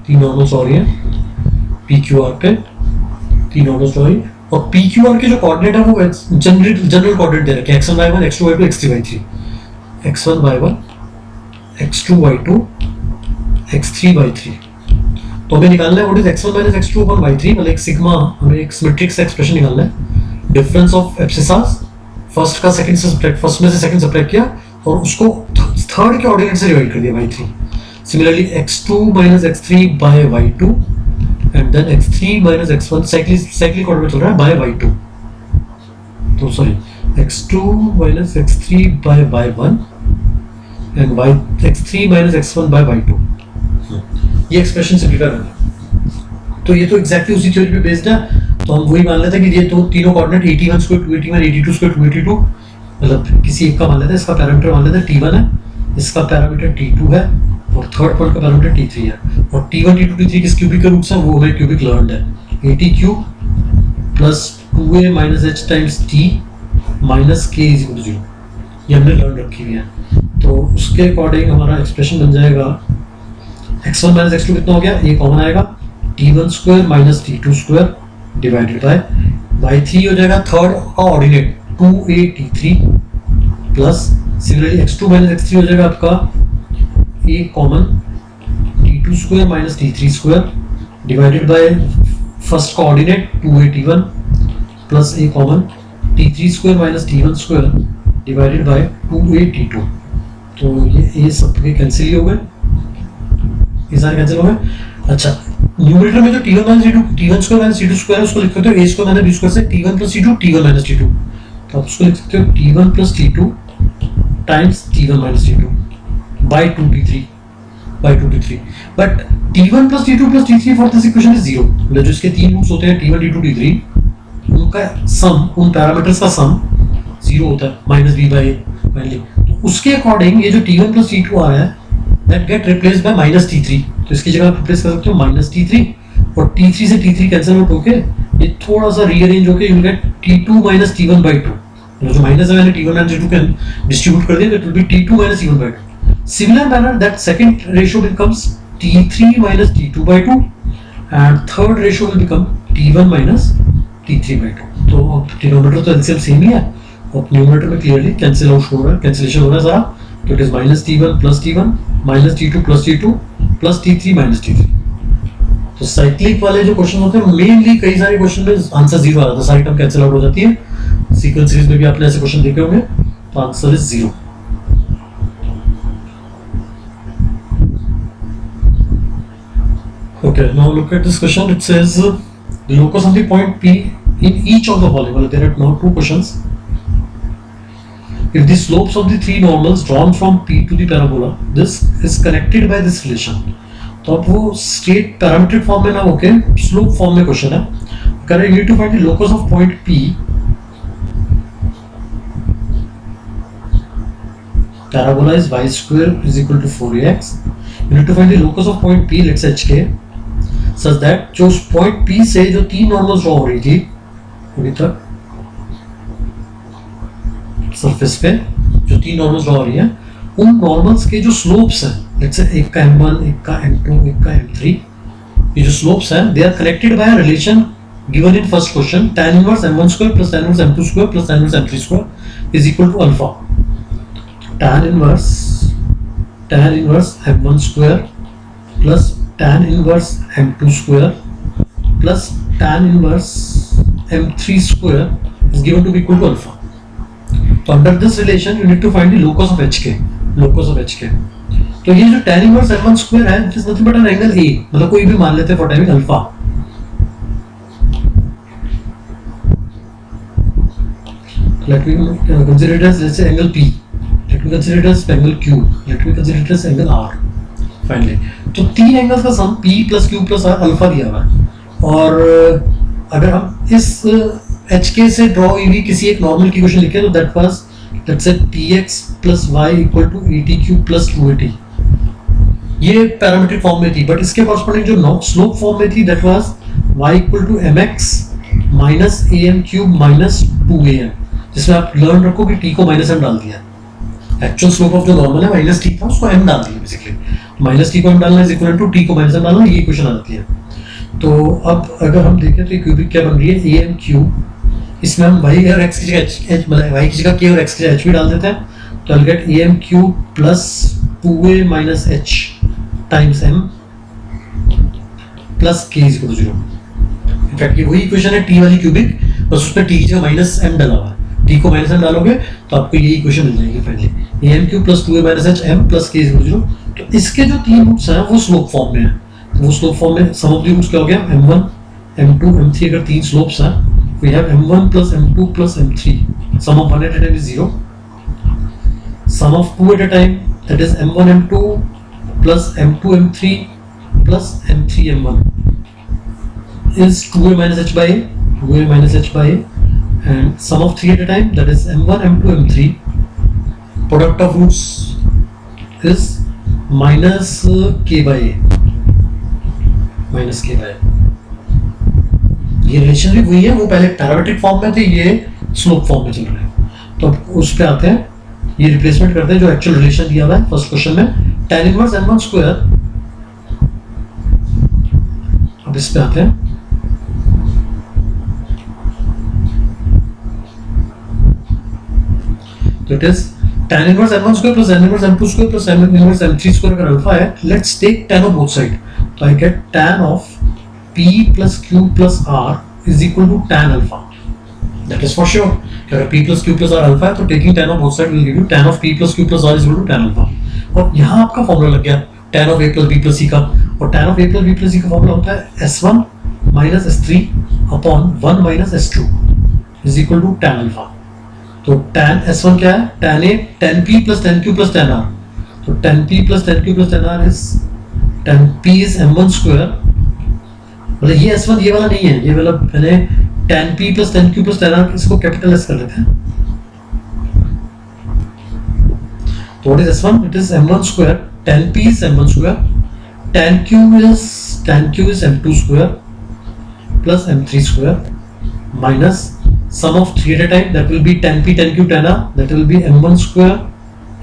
तीन नॉर्मल्स हो रही है पी क्यू आर पे, तीन नॉर्मल्स हो रही है, और पी क्यू आर के जो कोऑर्डिनेट है वो जनरल कोऑर्डिनेट दे रखे हैं, x1 by 1, x2 by 2, x3 by 3, x1 by 1, x2 by 2, x3 by 3। तो हमें निकालना है what is x1 minus x2 upon y3, मतलब एक सिग्मा, हमें एक सिमेट्रिक सा एक्सप्रेशन निकालना है, डिफरेंस ऑफ एब्सिसास, फर्स्ट का सेकंड से सब्ट्रैक्ट, फर्स्ट में से सेकंड सब्ट्रैक्ट किया और उसको थर्ड के ऑर्डिनेट से डिवाइड कर दिया y3। Similarly, x2 minus x3 by y2 and then x3 minus x1 cyclic order में चल रहा है by y2, तो sorry x2 minus x3 by y1 and x3 minus x1 by y2, ये एक्सप्रेशन सिंपलीफाई होगा। तो ये तो एग्जैक्टली उसी थ्योरी पे बेस्ड है, तो हम वही मान लेते हैं कि ये तो तीनों कोऑर्डिनेट 81 स्क्वायर 281 82 स्क्वायर 282, मतलब किसी एक का मान लेते हैं, इसका पैरामीटर मान लेते हैं t1 है, इसका पैरामीटर t2 है, और थर्ड पॉइंट का पैरामीटर t3 है, और t1 t2 t3 किस क्यूबिक के रूट्स हैं वो हमें क्यूबिक लर्न्ड है, AT cube plus 2a minus h times t minus k is equal to 0, ये हमने लर्न रखी हुई है। तो उसके अकॉर्डिंग हमारा एक्सप्रेशन बन जाएगा x1 माइनस x2 कितना हो गया, ये कॉमन आएगा, t1 square minus t2 square divided bye y3 हो जाएगा थर्ड का ordinate 2a t3 plus similarly x2 minus x3 हो जाएगा आपका a common t2 square minus t3 square divided by first coordinate 2a t1 plus a common t3 square minus t1 square divided bye 2a t2, तो ये a सबके cancel हो गए, ये सारे कैंसिल हो गए। अच्छा, न्यूमरेटर में जो t1 minus t2, t1 square minus t2 square है उसको लिख सकते हो a square minus b square से t1 plus t2, t1 minus t2, तो आप उसको लिख सकते हो t1 plus t2 times t1 minus t2 by 2t3 by 2t3। But t1 plus t2 plus t3 for this equation is 0, मतलब जो इसके तीन रूट्स होते हैं t1 t2 t3 उनका सम, उन पैरामीटर्स का सम 0 होता है minus b by a finally. तो उसके अकॉर्डिंग ये जो t1 प्लस t2 आ रहा है that get replaced by minus t3, तो इसकी जगह आप रिप्लेस कर सकते हो माइनस t3 और t3 से t3 कैंसिल आउट होके ये थोड़ा सा रीअरेंज होके you get t2 minus t1 by 2, जो माइनस है मैंने t1 एंड t2 के डिस्ट्रीब्यूट कर दिया, तो it will be t2 minus t1 by 2। Similar manner that second ratio becomes t3 minus t2 by 2 and third ratio will become t1 minus t3 by 2। तो denominator तो LCM same ही है और numerator में clearly cancel out हो रहा है, cancellation हो रहा है सारा, तो it is minus t1 plus t1 minus t2 plus t2 plus t3 minus t3। तो साइक्लिक वाले जो क्वेश्चन होते हैं मेनली कई सारे क्वेश्चन में आंसर 0 आ जाता है, सारी टर्म कैंसिल आउट हो जाती है। सीक्वेंस सीरीज में भी आपने ऐसे क्वेश्चन देखे होंगे, तो answer is 0। Okay, now look at this question. It says the locus of the point P in each of the following. Well, there are now two questions. If the slopes of the three normals drawn from P to the parabola, this is connected by this relation. तो अब वो state parametric form में ना होके slope form में question है। कह रहे हैं you need to find the locus of point P. Parabola is y square is equal to 4ax. You need to find the locus of point P, let's say hk, such that जो उस point P से जो तीन normals draw हो रही थी अभी तक सरफेस पे जो तीन नॉर्मल्स ड्रॉ हो रही है, उन नॉर्मल्स के जो स्लोप्स हैं, लेट्स से एक का m1, एक का m2, एक का m3, ये जो स्लोप्स हैं they are connected by a relation given in first question, tan inverse m1 square plus tan inverse m2 square plus tan inverse m3 square is equal to alpha. tan inverse m1 square plus tan inverse m2 square plus tan inverse m3 square is given to be equal to alpha. तो under this relation you need to find the locus of hk, locus of hk। तो ये जो tan inverse m1 square है it is nothing but an angle a, मतलब कोई भी मान लेते हैं for timing alpha. Let me consider it as let's say angle p, let me consider it as angle q, let me consider it as angle r finally. तो तीन angles का sum p plus q plus r alpha दिया हुआ है, और अगर हम इस hk से ड्रॉ हुई किसी एक नॉर्मल की क्वेश्चन लिखे तो that was let's say tx plus y equal to atq plus 2at, ये पैरामीट्रिक फॉर्म में थी। बट इसके कॉरस्पॉन्डिंग जो स्लोप फॉर्म में थी that was y equal to mx minus am cube minus 2am, जिसमें आप लर्न रखो कि t को माइनस m डाल दिया। एक्चुअल स्लोप ऑफ जो नॉर्मल है माइनस t था, उसको m डाल दिया बेसिकली, माइनस t को m डालना इज इक्वल टू t को माइनस m डालना, ये इक्वेशन आ जाती है। तो अब अगर हम देखें तो क्यूबिक क्या बन रही है am क्यूब, इसमें हम y और x की जगह h, मतलब y की जगह k और x की जगह h भी डाल देते हैं, तो I'll get am cube plus 2a minus h times m plus k is equal to 0। In fact ये वही इक्वेशन है t वाली क्यूबिक, बस उस पे t की जगह माइनस m डाला हुआ है, t को माइनस m डालोगे तो आपको ये इक्वेशन मिल जाएगी finally, am cube plus 2a minus h m plus k is equal to 0। तो इसके जो तीन रूट्स हैं वो स्लोप फॉर्म में है, तो वो स्लोप फॉर्म में सम ऑफ द रूट्स क्या हो गया, m1 m2 m3, अगर तीन स्लोप्स हैं we have m1 plus m2 plus m3, sum of 1 at a time is 0, sum of 2 at a time that is m1 m2 plus m2 m3 plus m3 m1 is 2a minus h by a, 2a minus h by a, and sum of 3 at a time that is m1 m2 m3, product of roots is minus k by a, minus k by a। ये relation भी वही है, वो पहले parametric form में थे, ये slope form में चल रहे हैं। तो अब उस पे आते हैं, ये रिप्लेसमेंट करते हैं जो एक्चुअल रिलेशन दिया हुआ है फर्स्ट क्वेश्चन में, tan इनवर्स m1 स्क्वायर। अब इस पे आते हैं, तो it is tan inverse m1 square plus tan inverse m2 square plus tan inverse m3 square अगर अल्फा है, let's take tan of both side, तो I get tan of p plus q plus r is equal to tan alpha. That is for sure. अगर p plus q plus r alpha है तो taking tan of both sides will give you tan of p plus q plus r is equal to tan alpha. और यहाँ आपका formula लग गया, tan of a plus b plus c का, और tan of a plus b plus c का formula होता है s1 minus s3 upon 1 minus s2 is equal to tan alpha. तो tan s1 क्या है, tan a tan p plus tan q plus tan r, तो tan p plus tan q plus tan r is tan p is m1 square, मतलब ये s1 ये वाला नहीं है, ये वाला पहले tan p plus tan q plus tan r, इसको कैपिटल s कर लेते हैं। तो what is s1? It is m1 square, tan p is m1 square, tan q is m2 square plus m3 square minus sum of 3 at a time, that will be tan p tan q tan r, that will be m1 square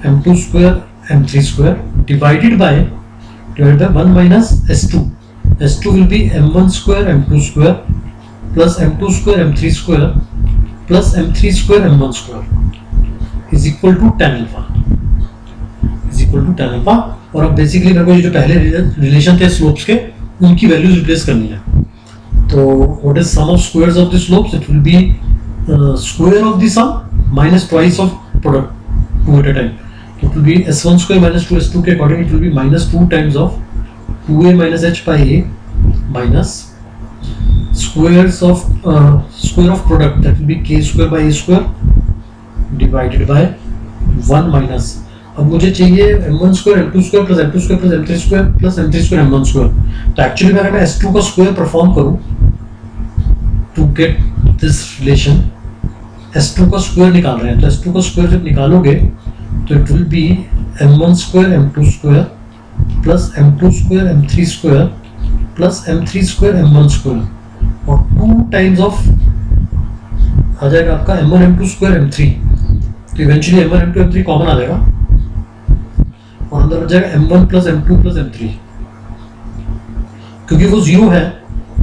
m2 square m3 square divided by 1 minus s2. s2 will be m1 square m2 square plus m2 square m3 square plus m3 square m1 square is equal to tan alpha, is equal to tan alpha। और अब basically मेरे को ये जो पहले relation थे slopes के, उनकी वैल्यूज रिप्लेस करनी है। तो what is sum of squares of the slopes? It will be square of the sum minus twice of product 2 at a time. It will be s1 square minus 2s2 के according it will be minus 2 times of 2a minus h by a minus squares of square of product, that will be k square by a square divided by 1 minus, अब मुझे चाहिए m1 square m2 square plus m2 square plus m3 square plus m3 square m1 square. तो actually अगर मैं s2 का square perform करूं to get this relation, s2 का square निकाल रहे हैं, तो s2 का स्क्वायर जब निकालोगे तो it will B m1 square m2 square plus m2 square m3 square plus m3 square m1 square, और 2 टाइम्स ऑफ आ जाएगा आपका m1 m2 स्क्वायर m3, तो eventually m1 m2 m3 common आ जाएगा और अंदर हो जाएगा m1 plus m2 plus m3, क्योंकि वो 0 है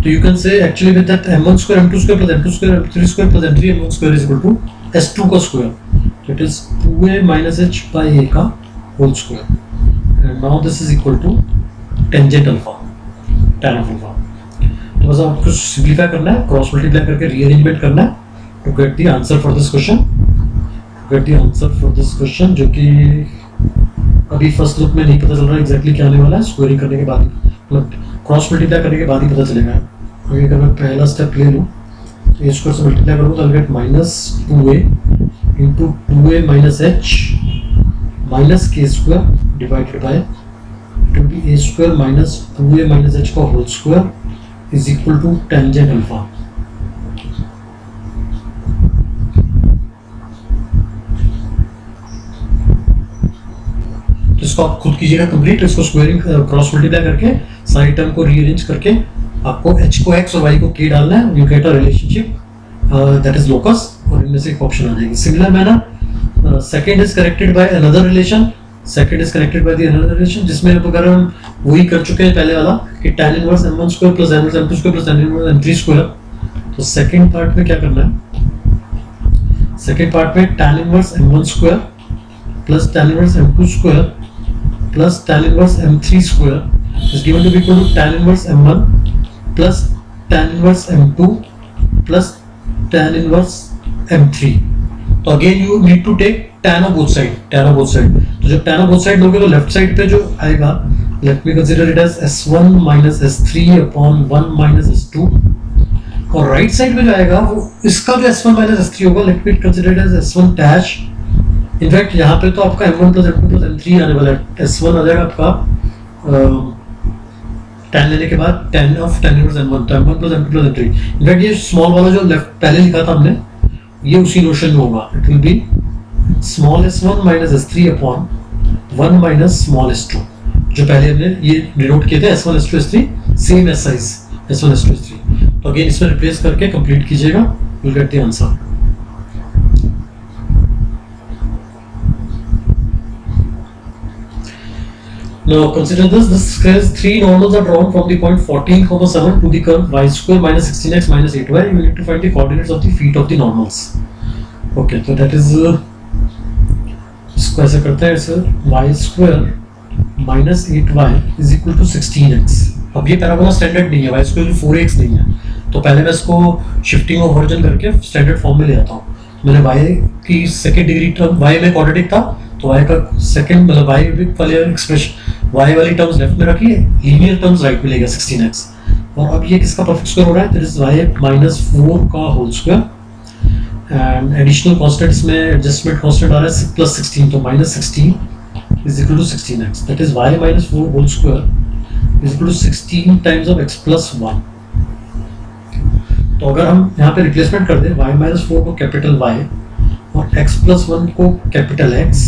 तो you can say actually with that m1 square m2 square plus m2 square m3 square plus m3 m1 square is equal to s2 का स्क्वायर, तो it is 2a minus h by a का whole square, and now this is equal to tangent alpha, tan of alpha. तो बस आपको simplify करना है, cross multiply करके rearrangement करना है to get the answer for this question, जो कि अभी फर्स्ट लुक में नहीं पता चल रहा है एग्जैक्टली क्या आने वाला है, स्क्वायरिंग करने के बाद, मतलब क्रॉस मल्टीप्लाई करने के बाद ही पता चलेगा। अगर मैं पहला स्टेप ले लूँ तो ए स्क्वायर से मल्टीप्लाई करूँ तो I get minus 2a into 2a minus h minus k square divided by two B a square minus 2a minus h का whole square is equal to tangent alpha. तो इसको आप खुद कीजिएगा कंप्लीट, इसको स्क्वायरिंग क्रॉस मल्टीप्लाई करके सारी term को रीअरेंज करके आपको h को x और y को k डालना है, you get a relationship that is locus, और इनमें से एक ऑप्शन आ जाएगी। Similar manner second is corrected by another relation, जिसमें अगर हम वही कर चुके हैं पहले वाला कि tan inverse m1 square plus n inverse m2 square plus tan inverse m3 square, तो सेकंड पार्ट में क्या करना है, सेकंड पार्ट में tan inverse m1 square plus tan inverse m2 square plus tan inverse m3 square is given to be equal to tan inverse m1 plus tan inverse m2 plus tan inverse m3। तो again you need to take tan of both side, तो जब tan of both side लोगे तो left side पे जो आएगा, let me consider it as s1 minus s3 upon 1 minus s2, और right side पे जो आएगा वो इसका जो s1 minus s3 होगा, let me consider it as s1 dash। In fact यहाँ पे तो आपका m1 plus m2 plus m3 आने वाला है, s1 आ जाएगा आपका tan लेने के बाद tan of tan inverse m1, तो m1 plus m2 plus m3। In fact ये स्मॉल वाला जो लेफ्ट पहले लिखा था हमने, ये उसी नोशन में होगा, it will B small s1 minus s3 upon 1 minus small s2, जो पहले हमने ये डिनोट किए थे s1 s2 s3, same S size s1 s2 s3। तो अगेन इसमें रिप्लेस करके कंप्लीट कीजिएगा, you will get the answer. Now consider this says three normals are drawn from the point 14,7 to the curve y square minus 16x minus 8y. You need to find the coordinates of the feet of the normals. Okay, so that is इसको ऐसे करते हैं, ऐसे y square minus 8y is equal to 16x। अब ये parabola standard नहीं है, y square 4x नहीं है, तो पहले मैं इसको शिफ्टिंग ऑफ वर्जन करके स्टैंडर्ड फॉर्म में ले आता हूँ। मैंने y की सेकेंड डिग्री टर्म y में क्वाड्रेटिक था तो y का सेकंड मतलब y वाले एक्सप्रेशन y वाली टर्म्स लेफ्ट में रखिए, लीनियर टर्म्स राइट में लेगा 16x, और अब ये किसका परफेक्ट स्क्वायर हो रहा है, दैट इज y माइनस 4 का whole square, and additional constants में एडजस्टमेंट कांस्टेंट आ रहा है प्लस 16, तो minus 16 is equal to 16x, that is y minus 4 whole square is equal to 16 times of x plus 1। तो अगर हम यहाँ पे रिप्लेसमेंट कर दें y माइनस 4 को कैपिटल Y और x प्लस 1 को कैपिटल X,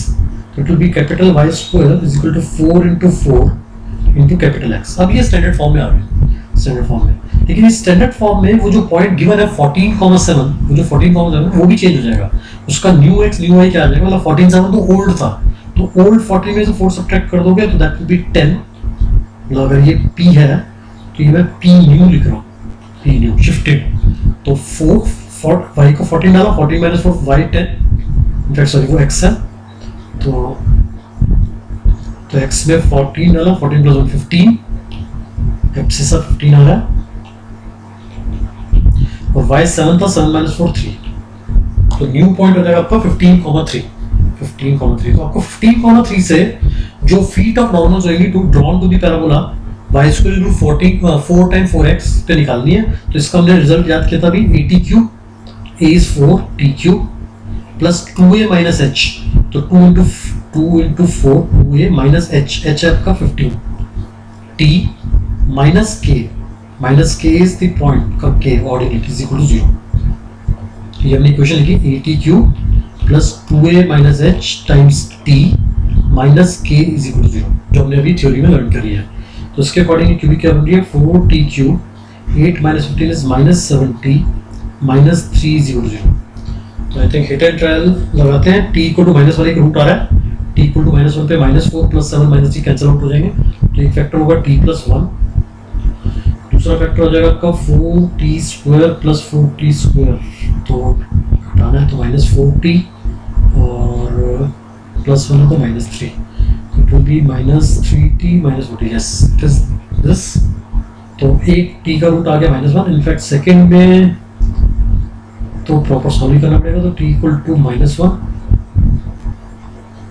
तो it will be capital Y square is equal to 4 into 4 into capital X। अब ये स्टैंडर्ड फॉर्म में आ गया, स्टैंडर्ड फॉर्म में, लेकिन इस स्टैंडर्ड फॉर्म में वो जो पॉइंट गिवन है 14,7, वो जो 14,7 वो भी चेंज हो जाएगा, उसका न्यू x न्यू y क्या आ जाएगा, मतलब 14,7 तो ओल्ड था, तो ओल्ड 14 में से 4 सब्ट्रैक्ट कर दोगे तो दैट विल बी 10, मतलब अगर ये p है तो ये मैं p न्यू लिख रहा हूँ, p न्यू शिफ्टेड, तो 4 y को 14 डाला, 14 माइनस 4 y 10, इनफैक्ट सॉरी वो x है, तो x में 14 डाला, 14 प्लस 1 15, से सब 15 आ रहा है, और y 7 था, 7 माइनस 4 3, तो न्यू पॉइंट हो जाएगा आपका 15,3, 15,3। तो आपको 15,3 से जो फीट ऑफ नॉर्मल्स होंगी to drawn to the parabola y square equal to 4 time 4x पे निकालनी है, तो इसका हमने रिजल्ट याद किया था अभी, 80 cube a is 4 t cube plus 2a minus h, तो 2 इंटू 4 2a माइनस h आपका 15 t minus k is the point का k ordinate is equal to 0। ये हमने इक्वेशन लिखी 80 cube plus 2a minus h times t minus k is equal to 0, जो हमने अभी theory में लर्न करी है। तो इसके अकॉर्डिंग क्यूबिक क्या बन रही है, 4t cube 8 minus 15 is minus 7t minus 3 is equal to 0। तो I think hit and trial लगाते हैं, t इक्वल टू माइनस वाले का रूट आ रहा है, t इक्वल टू माइनस 1 पे minus 4 plus 7 minus 3 cancel out हो जाएंगे, तो एक फैक्टर होगा t प्लस 1, दूसरा फैक्टर हो जाएगा आपका 4t square plus 4t square, तो हटाना है तो माइनस 4t और प्लस 1 तो minus 3, it will be minus 3t minus 4t, yes it is this. तो एक t का रूट आ गया माइनस 1, इनफैक्ट सेकेंड में तो प्रॉपर सॉल्व करना पड़ेगा, तो t equal to minus 1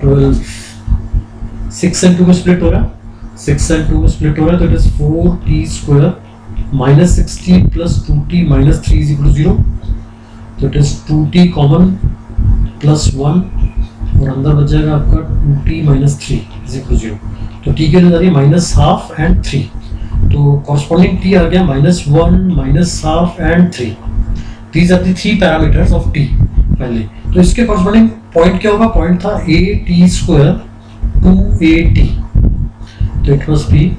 12 6 and 2 में स्प्लिट हो रहा है, 6 एंड 2 में स्प्लिट हो रहा है, तो it is 4t square minus 60 plus 2t minus 3 is equal to 0, तो it is 2t common plus 1 और अंदर बच जाएगा आपका 2t minus 3 is equal to 0, तो t के लिए आ रही है माइनस हाफ एंड 3, तो कॉरस्पॉन्डिंग t आ गया minus 1 minus half and 3, these are the 3 parameters of t पहले। तो इसके कॉरस्पॉन्डिंग पॉइंट क्या होगा, पॉइंट था at स्क्वायर 2at, तो इट मस्ट बी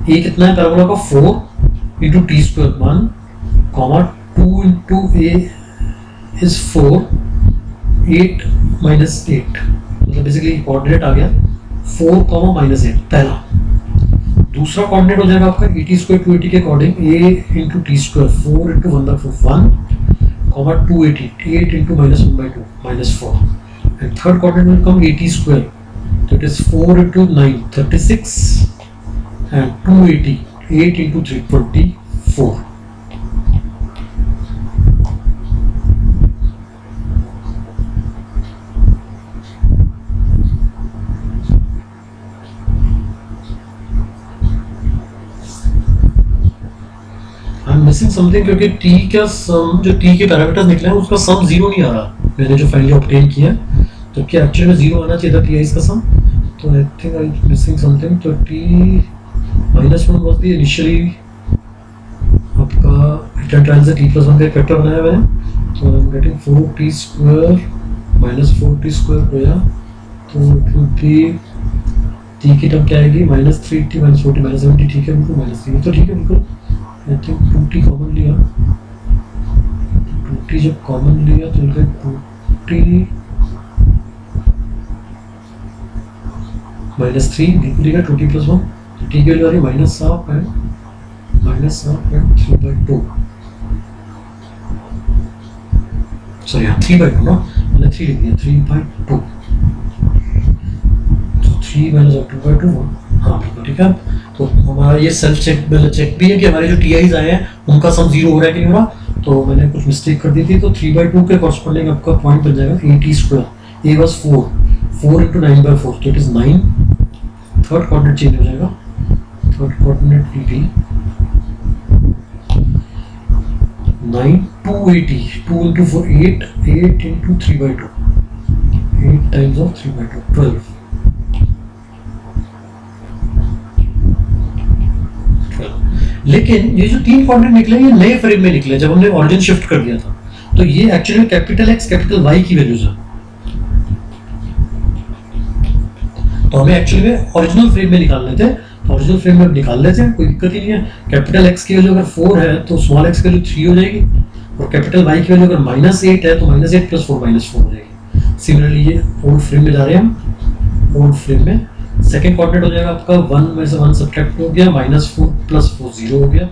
a कितना है पैराबोला का 4 into T square 1 comma 2 into a is 4 8 minus 8, मतलब बेसिकली कोऑर्डिनेट आ गया 4 कॉमा माइनस 8 पहला। दूसरा कोऑर्डिनेट हो जाएगा आपका 80 स्क्वायर 280 के according a into T square 4 into 1/4 1 comma 280 8 into minus 1/2 minus 4, and third coordinate will come 80 square, तो it is 4 into 9 36 and 280 8 into 3 24। I'm missing something क्योंकि t का सम जो t के पैरामीटर्स निकले हैं उसका सम 0 नहीं आ रहा, मैंने जो फाइनली ऑब्टेन किया है, तो क्या एक्चुअली में 0 आना चाहिए था t इसका सम, तो I think I am missing something, तो t minus 1 was the initially आपका हिट एंड ट्रायल से t प्लस 1 का एक फैक्टर बनाया हुआ है, तो I am getting 4t square minus 4t square हो गया, तो इट विल बी t की टर्म क्या आएगी minus 3t minus 4t minus 7t, ठीक है बिल्कुल माइनस 3, तो ठीक है बिल्कुल। आई थिंक 2t कॉमन लिया, 2t जब कॉमन लिया तो इनका 2t माइनस 3 लिखा 2t प्लस 1, तो t की वैल्यू आ रही माइनस हाफ एंड 3/2, सॉरी हाँ 3/2 ना, मैंने 3 लिख दिया 3/2, तो 3 माइनस 2/2 हाँ बिल्कुल ठीक है। तो हमारा ये सेल्फ चेक भी है कि हमारे जो TIs आए हैं उनका सम 0 हो रहा है कि नहीं हो रहा, तो मैंने कुछ मिस्टेक कर दी थी, तो 3/2 के कॉरस्पॉन्डिंग आपका पॉइंट बन जाएगा 80 स्क्वायर, a was 4 4 into 9/4, तो it is 9. Third coordinate change हो जाएगा, third coordinate will be 9, 280, 2 into 4, 8, 8 into 3/2, 8 times of 3/2, 12. लेकिन ये जो 3 कोऑर्डिनेट निकले ये नए फ्रेम में निकले जब हमने ऑरिजिन शिफ्ट कर दिया था, तो ये एक्चुअली में कैपिटल एक्स कैपिटल वाई की वैल्यूज है. तो हमें एक्चुअली में ओरिजिनल फ्रेम में निकालने थे, तो ओरिजिनल फ्रेम में निकाल लेते हैं, कोई दिक्कत ही नहीं है. कैपिटल एक्स की वैल्यू अगर 4 है तो स्मॉल एक्स की वैल्यू 3 हो जाएगी, और कैपिटल वाई की वैल्यू अगर -8 है तो -8 + 4 -4 हो जाएगी. सिमिलरली ये ओल्ड फ्रेम में जा रहे हैं हम, ओल्ड फ्रेम में सेकंड कोऑर्डिनेट हो जाएगा आपका 1 में से 1 सब्ट्रैक्ट हो गया, -4 + 4 0 हो गया,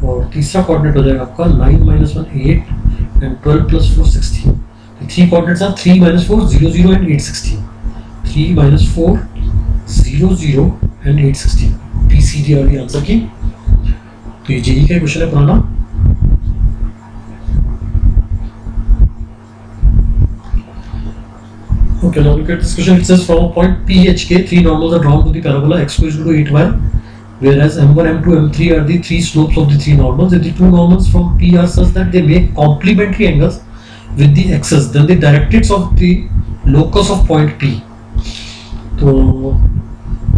और तीसरा कोऑर्डिनेट हो जाएगा आपका 9 - 1 8 and 12 + 4 16. The three coordinates are 3 - 4 0 0 and 8 16. 3 - 4 0 0 and 8 16. PCD वाली आंसर की. तो ये जेई का क्वेश्चन है पुराना. Okay, now look at this question. It says from a point PHK, 3 normals are drawn to the parabola x = 8y, whereas m1, m2, m3 are the 3 slopes of the 3 normals. If the 2 normals from P are such that they make complementary angles with the axes, then the directrix of the locus of point P. So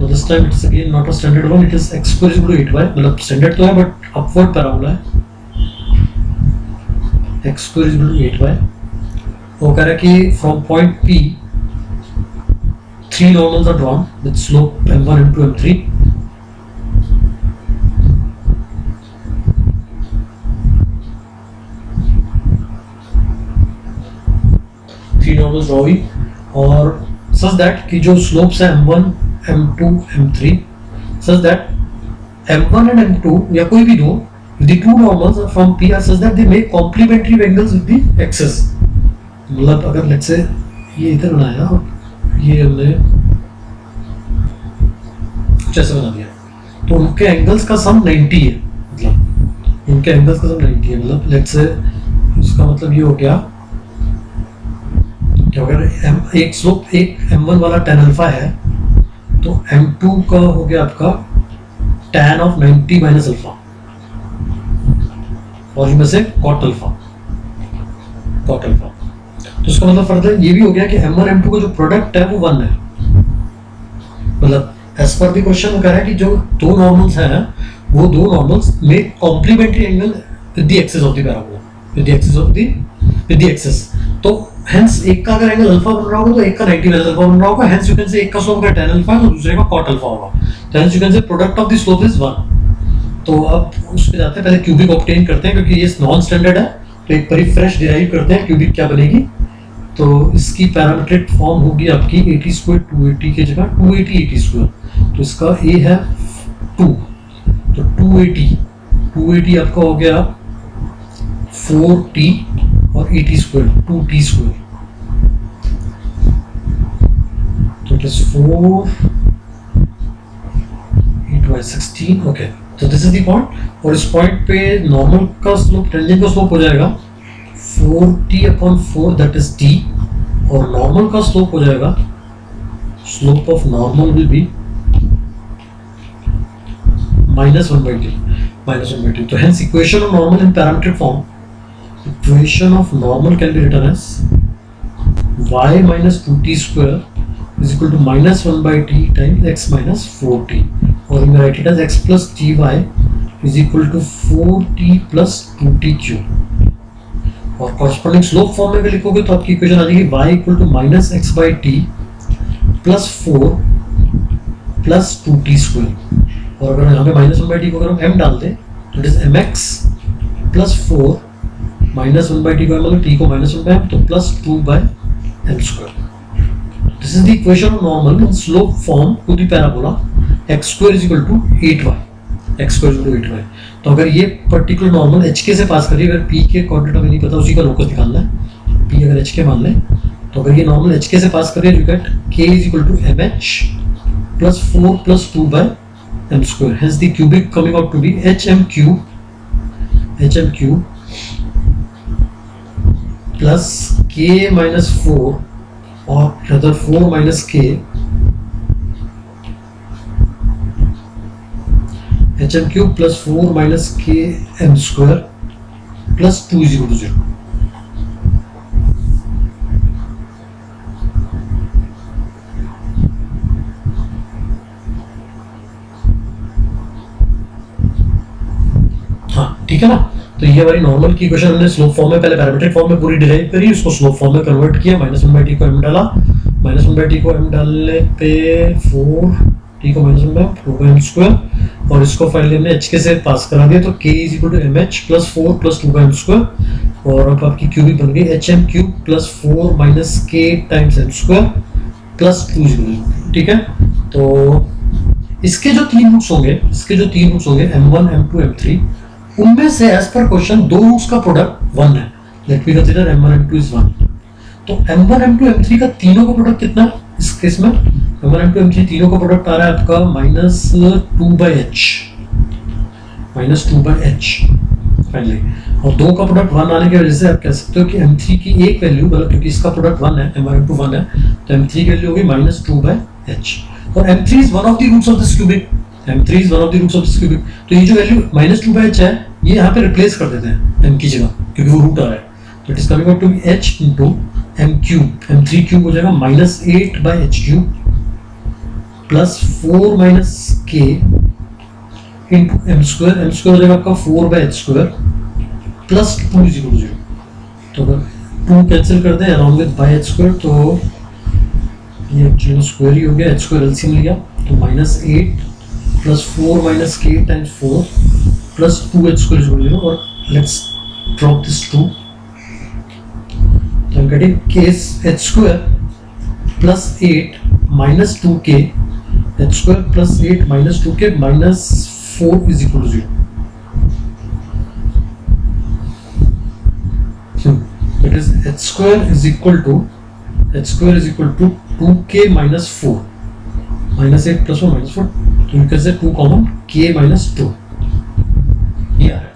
this time it's again not a standard one. It is x ² = 8y. मतलब standard तो है but upward parabola है. x ² = 8y. वो कह रहा है कि from point P 3 normals are drawn with slope m1, m2, m3. Normals draw हुई, और सच दैट कि जो स्लोप्स है m1, m2, m3, such that m1 and m2 या कोई भी दो, the two normals from P are such that they make complementary angles with the axes. मतलब अगर लेट्स से ये इधर बनाया और ये हमने कुछ ऐसे बना दिया, तो उनके एंगल्स का सम 90 है. मतलब उनके एंगल्स का सम 90 है. मतलब लेट्स से इसका मतलब ये हो गया कि अगर एक स्लोप एक m1 वाला tan अल्फा है तो m2 का हो गया आपका tan of 90 माइनस अल्फा, और इनमें से cot अल्फा. तो इसका मतलब फर्दर ये भी हो गया कि m1 m2 का जो प्रोडक्ट है वो 1 है. मतलब एज पर द क्वेश्चन वो कह रहा है कि जो दो नॉर्मल्स हैं वो दो नॉर्मल्स में complementary angle with the axis of the parabola, with the axis. तो हेंस एक का अगर एंगल अल्फा बन रहा होगा तो एक का 90 माइनस अल्फा बन रहा होगा. हेंस यू कैन से एक का स्लोप का tan अल्फा है तो दूसरे का cot अल्फा होगा. तो हेंस यू कैन से product of the slope is 1. तो अब उस पे जाते हैं, पहले क्यूबिक ऑब्टेन करते हैं क्योंकि ये नॉन स्टैंडर्ड है, तो एक बार फ्रेश डिराइव करते हैं क्यूबिक क्या बनेगी. तो इसकी पैरामीट्रिक फॉर्म होगी आपकी 80² 280 की जगह 280 80². तो इसका a है 2, तो 280 आपका हो गया 4t और 80² 2t². तो इट इज 4 8 by 16. ओके, तो दिस इज द पॉइंट, और इस पॉइंट पे नॉर्मल का स्लोप टेंजेंट का स्लोप हो जाएगा 4t/4 दैट इज t, और नॉर्मल का स्लोप हो जाएगा, slope of normal will be -1/t. तो hence equation of normal in parametric form, equation of normal can be written as y minus 2t² is equal to -1/t times x minus 4t, or you may write it as x plus ty is equal to 4t plus 2t³. और corresponding slope form में अगर लिखोगे तो आपकी equation आ जाएगी y equal to -x/t plus 4 plus 2t². और अगर यहाँ पे -1/t को अगर हम m डाल दें तो it is mx plus 4 -1/t को मतलब t को -1/m, तो +2/m². This is the equation of normal in slope form to the parabola x² is equal to 8y. तो अगर ये पर्टिकुलर नॉर्मल hk से पास करिए, अगर p के कोऑर्डिनेट हमें नहीं पता उसी का लोकस निकालना है, p अगर hk मान लें, तो अगर ये नॉर्मल hk से पास करिए you get k is equal to mh plus 4 plus 2/m². Hence the cubic coming out to be hm³ plus k minus 4 और rather 4 minus k hm cube plus 4 minus k m square plus 2 is equal to 0. हाँ ठीक है ना, तो ये हमारी normal की equation हमने स्लोप फॉर्म में पहले पैरामीट्रिक फॉर्म में पूरी डिराइव करी, उसको स्लोप फॉर्म में कन्वर्ट किया, -1/t को m डाला, -1/t को m डालने पे 4t को -1/4m² और इसको फाइनली हमने h के से पास करा दिया, तो k is equal to mh plus 4 plus 2m², और अब आपकी क्यूबिक बन गई hm cube plus 4 minus k times m² plus 2, ठीक है। तो इसके जो तीन रूट्स होंगे m1 m2 m3, उनमें से एज पर क्वेश्चन दो रूट्स का प्रोडक्ट 1 है। Late me consider m1 m2 is 1, तो m1 m2 m3 का तीनों का प्रोडक्ट कितना है इस केस में? m1 m2 m3 तीनों का प्रोडक्ट आ रहा है आपका -2/h फाइनली, और दो का प्रोडक्ट 1 आने की वजह से आप कह सकते हो कि m3 की एक वैल्यू, मतलब क्योंकि इसका प्रोडक्ट 1 है, m1 m2 1 है, तो m3 की वैल्यू होगी -2/h, और m3 is one of the roots of this cubic, तो ये जो वैल्यू -2/h है ये यहाँ पे रिप्लेस कर देते हैं m की जगह, क्योंकि वो रूट आ रहा है, तो it is coming out to be h into m cube, m3 cube हो जाएगा -8/h³ plus 4 minus k into m² हो जाएगा आपका 4/h² plus 2 is equal to 0। तो अगर 2 कैंसिल कर दें अलॉन्ग विद h², तो ये एक्चुअली स्क्वायर ही हो गया, h² एलसीएम लिया, तो -8 plus 4 minus k times 4 plus 2h² is equal to 0, और लेट्स ड्रॉप दिस 2, तो I'm getting h² plus 8 minus 2k, h² plus 8 minus 2k minus 4 is equal to 0. That is h² is equal to 2k minus 4, minus 8 plus 1 minus 4, तो you can say 2 common k minus 2, ये आ रहा है।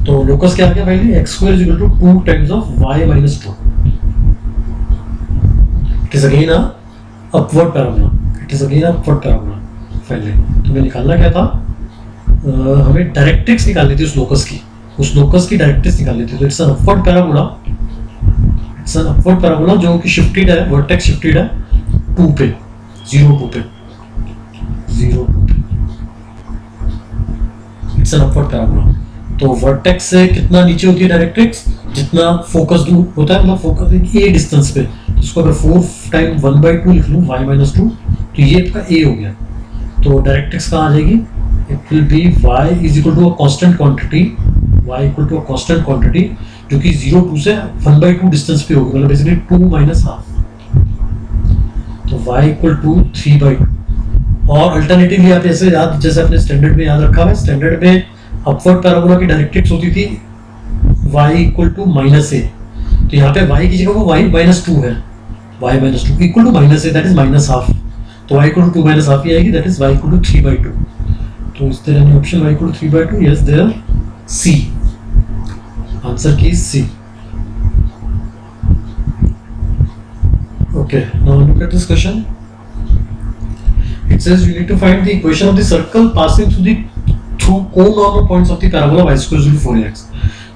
तो locus क्या आ गया finally? x² is equal to 2 times of y minus 2. It is again a upward parabola finally. तो मैं निकालना क्या था, हमें डायरेक्ट्रिक्स निकालनी थी उस लोकस की डायरेक्ट्रिक्स निकालनी थी, तो इट्स एन अपवर्ड पैराबोला जो कि शिफ्टेड है, वर्टेक्स शिफ्टेड है 2 पे, 0 2 पे, इट्स एन अपवर्ड पैराबोला। तो वर्टेक्स से कितना नीचे होती है डायरेक्ट्रिक्स, जितना फोकस दूर होता है, मतलब फोकस ए डिस्टेंस पे, इसको अगर 4 टाइम 1/2 लिख लूँ y माइनस 2, तो ये आपका a हो गया। तो डायरेक्ट्रिक्स कहाँ आ जाएगी? It will be y is equal to a constant quantity, जो कि 0 2 से 1/2 डिस्टेंस पे होगी, मतलब बेसिकली 2 माइनस हाफ, तो y इक्वल टू 3/2। और अल्टरनेटिवली आप जैसे अपने स्टैंडर्ड में याद रखा है, स्टैंडर्ड में अपवर्ड पैराबोला की डायरेक्ट्रिक्स होती थी y इक्वल टू -a, तो यहाँ पे y की जगह वो y माइनस 2 है, y minus 2 equal to -a, that is minus half, तो y equal to 2 minus half ही आएगी, that is y equal to 3/2। तो इस तरह any option y equal to 3/2, yes there C, answer की C। Okay, now look at this question. It says you need to find the equation of the circle passing through co-normal points of the parabola y square is equal to 4ax.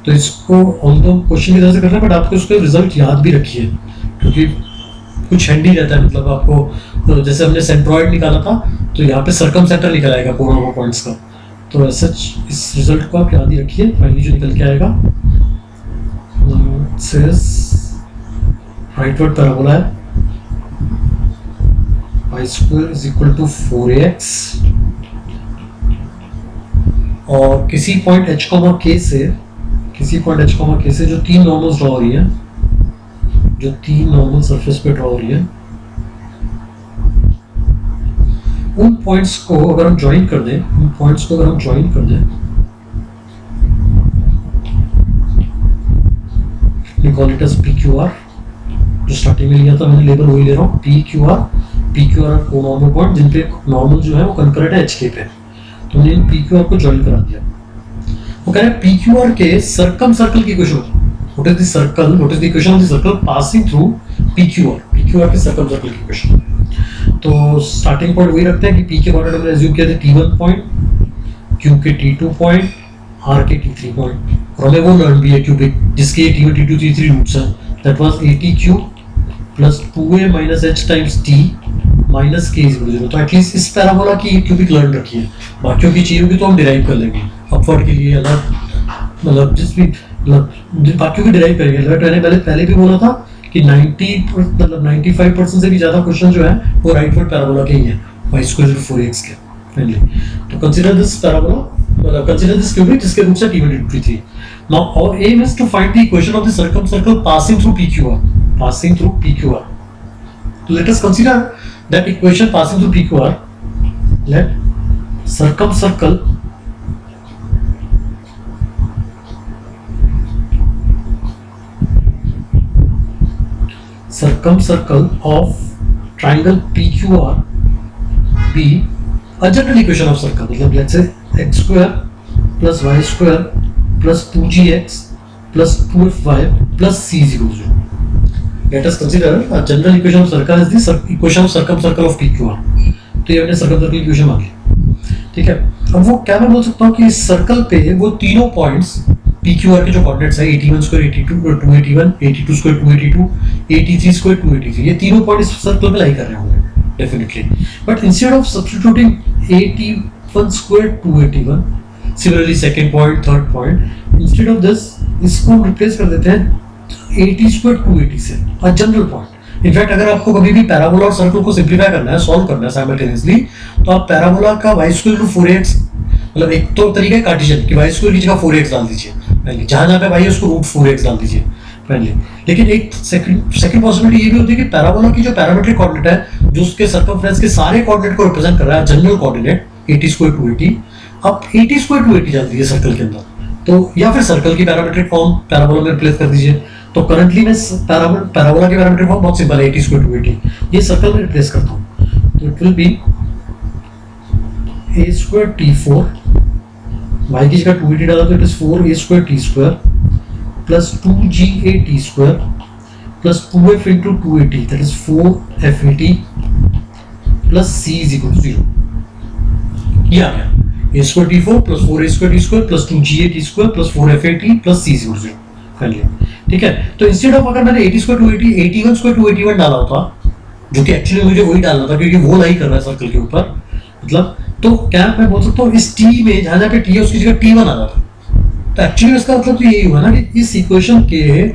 तो इसको on the question की तरह से करना है, but आपको उसका result याद भी रखिए, क्योंकि कुछ हैंडी रहता है, मतलब आपको तो जैसे हमने सेंट्रॉइड निकाला था, तो यहाँ पे सर्कम सेंटर निकल आएगा को-नॉर्मल पॉइंट्स का, तो ऐसा इस रिजल्ट को आप याद ही रखिए। फाइनली जो निकल के आएगा राइटवर्ड पैराबोला है, y square is equal to 4ax, और किसी पॉइंट h, k से जो तीन नॉर्मल्स ड्रॉ हो रही है, जो तीन नॉर्मल सरफेस पे ड्रॉ हो रही है, उन पॉइंट्स को अगर हम ज्वाइन कर दें, we call it as PQR, जो स्टार्टिंग में लिया था मैंने, लेबल वही ले रहा हूँ, PQR को नॉर्मल पॉइंट जिन पे नॉर्मल जो है वो कंकरेंट है HK पे, तो हमने इन PQR को ज्वाइन करा दिया। वो कह रहे हैं PQR के सर्कल की equation, what is the equation of the circle passing through PQR PQR के सर्कम सर्कल की इक्वेशन। तो स्टार्टिंग पॉइंट वही रखते हैं कि P के कोऑर्डिनेट हमने एज्यूम किया था T1 पॉइंट, Q के T2 पॉइंट, R के T3 पॉइंट, और हमें वो लर्न भी है क्यूबिक जिसके T1 T2 T3 रूट्स हैं, that was AT³ plus 2a minus h times t minus k is 0। तो एटलीस्ट इस पैराबोला की क्यूबिक लर्न रखी है, बाकियों की चाहिए होगी तो हम डिराइव कर लेंगे अपवर्ड के लिए अलग, मतलब जिस भी मतलब बाकियों की डिराइव करेंगे। मैंने पहले भी बोला था कि 95% से भी ज्यादा क्वेश्चन जो है वो राइटवर्ड पैराबोला के ही है, y² 4x के फाइनली। तो कंसीडर दिस पैराबोला, मतलब कंसीडर दिस क्यूबिक जिसके रूट्स है T1 T2 T3। Now our aim is to find the equation of the circum circle passing through PQR। So let us consider that equation passing through PQR. Let circumcircle of triangle PQR be a general equation of circle. मतलब let's say x square plus y square plus 2gx plus 2fy plus c is equal to 0. Let us consider a general equation of circle is the equation of circumcircle of PQR. तो ये अपने circumcircle equation आ गई, ठीक है। अब वो क्या मैं बोल सकता हूँ कि इस सर्कल पे वो तीनों पॉइंट्स PQR के जो कोऑर्डिनेट्स है 81 स्क्वायर 82 281, 82 स्क्वायर 282, 83 स्क्वायर 283, ये तीनों पॉइंट इस सर्कल पे लाई कर रहे होंगे definitely. But instead of substituting 81 square 281, similarly second point, third point, instead of this इसको हम रिप्लेस कर देते हैं 80 स्क्वायर 280 से, अ जनरल पॉइंट। इनफैक्ट अगर आपको कभी भी पैराबोला और सर्कल को सिंपलीफाई करना है, सॉल्व करना है साइमल्टेनियसली, तो आप पैराबोला का y² 4x, मतलब एक तो तरीका है कार्टेशियन कि y² की जगह 4x डाल दीजिए पहले, जहां जहां पे y है उसको रूट 4x डाल दीजिए पहले। लेकिन एक सेकंड पॉसिबिलिटी ये भी होती है कि पैराबोला की जो पैरामेट्रिक कोऑर्डिनेट है जो उसके सर्कमफ्रेंस के सारे कोऑर्डिनेट को रिप्रेजेंट कर रहा है, जनरल कोऑर्डिनेट 80 स्क्वायर 280, आप 80 स्क्वायर 280 डाल दीजिए सर्कल के अंदर, तो या फिर सर्कल की पैरामेट्रिक फॉर्म पैराबोला में रिप्लेस कर दीजिए। तो करंटली मैं पैराबोला की पैरामीट्रिक फॉर्म बहुत सिंपल है 80 स्क्वायर 280, ये सर्कल में रिप्लेस करता हूं, तो it will be a square t4, y की जगह 280 डाला तो it is 4a square t square plus 2ga t square plus 2f into 280 that is 4f80 plus c is equal to 0। ये आ गया a square t4 plus 4a square t square plus 2ga t square plus 4f80 plus c is equal to 0 finally, ठीक है। तो instead of अगर मैंने 80 square 280 81 square 281 डाला होता, जो कि एक्चुअली मुझे वही डालना था क्योंकि वो लाई कर रहा है सर्कल के ऊपर, मतलब तो क्या मैं बोल सकता हूँ इस t में जहां जहां पे t है उसकी जगह t1 आ रहा था, तो एक्चुअली इसका मतलब तो यही हुआ ना कि इस इक्वेशन के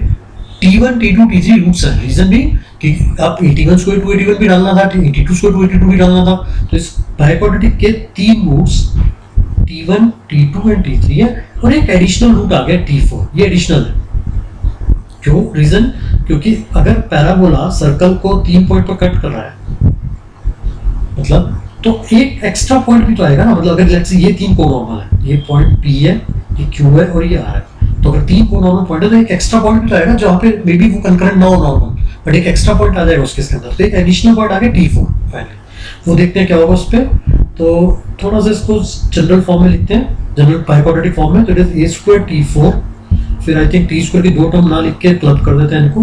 t1 t2 t3 रूट्स हैं। रीजन भी कि आप 81 स्क्वायर 281 भी डालना था, 82 स्क्वायर 282 भी डालना था, तो इस बाइक्वाड्रेटिक के तीन roots t1 t2 and t3 है और एक एडिशनल रूट आ गया t4, ये एडिशनल है। क्यों? रीजन क्योंकि अगर पैराबोला सर्कल को 3 पॉइंट पर कट कर रहा है, मतलब तो एक एक्स्ट्रा पॉइंट भी तो आएगा ना, मतलब अगर लेट्स से ये 3 कोनॉर्मल है, ये पॉइंट P है, ये Q है और ये R है, तो अगर 3 कोनॉर्मल पॉइंट है तो एक एक्स्ट्रा पॉइंट भी तो आएगा जहाँ पे मे बी वो कंकरेंट ना हो नॉर्मल, बट एक एक्स्ट्रा पॉइंट आ जाएगा उसके अंदर, तो एक एडिशनल पॉइंट आ गया t4 फाइनली। वो देखते हैं क्या होगा उस पर। तो थोड़ा सा इसको जनरल फॉर्म में लिखते हैं, जनरल बाइक्वाड्रेटिक फॉर्म में, तो it is a square t4, फिर आई थिंक t स्क्वायर की दो टर्म ना लिख के क्लब कर देते हैं इनको,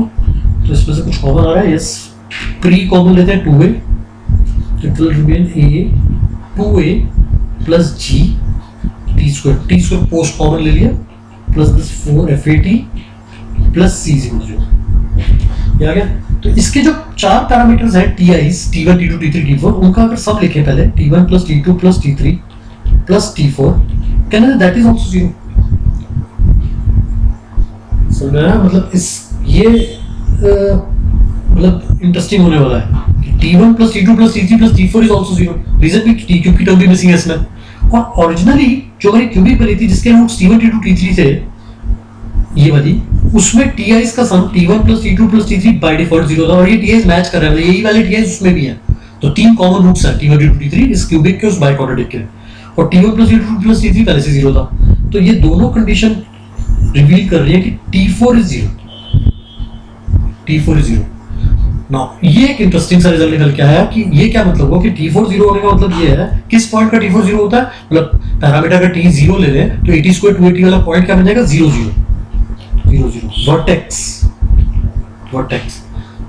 तो इसमें से कुछ कॉमन आ रहा है, यस प्री कॉमन लेते हैं 2a, तो it will remain a 2a plus g t square post common ले लिया plus this 4f80 plus c is 0। ये आ गया। तो इसके जो चार पैरामीटर्स हैं ti's t1 t2 t3 t4, उनका अगर सब लिखें पहले t1 plus t2 plus t3 plus t4, can that is also 0। समझ में आया? मतलब इस ये मतलब इंटरेस्टिंग होने वाला है कि t1 plus t2 plus t3 plus t4 is also 0। Reason भी t क्यूब की टर्म भी मिसिंग है इसमें, और ओरिजिनली जो हमारी क्यूबिक बनी थी जिसके रूट्स t1 t2 t3 थे, ये वाली, उसमें ti's का सम t1 plus t2 plus t3 by default 0 था, और ये ti's मैच कर रहा है, यही वाले ti's उसमें भी हैं। तो तीन कॉमन रूट्स हैं t1 t2 t3 इस क्यूबिक के उस बाइक्वाड्रेटिक के, और t1 plus t2 plus t3 पहले से 0 था। तो ये दोनों कंडीशन रिवील कर रही है कि t4 is 0, t4 is 0। Now ये एक इंटरेस्टिंग सा रिजल्ट निकल के आया कि ये क्या मतलब हुआ कि t4 0 होने का मतलब ये है, किस पॉइंट का t4 0 होता है, मतलब पैरामीटर का t 0 ले लें तो 80 स्क्वायर 280 वाला पॉइंट क्या बन जाएगा 0 0 0 0 वर्टेक्स।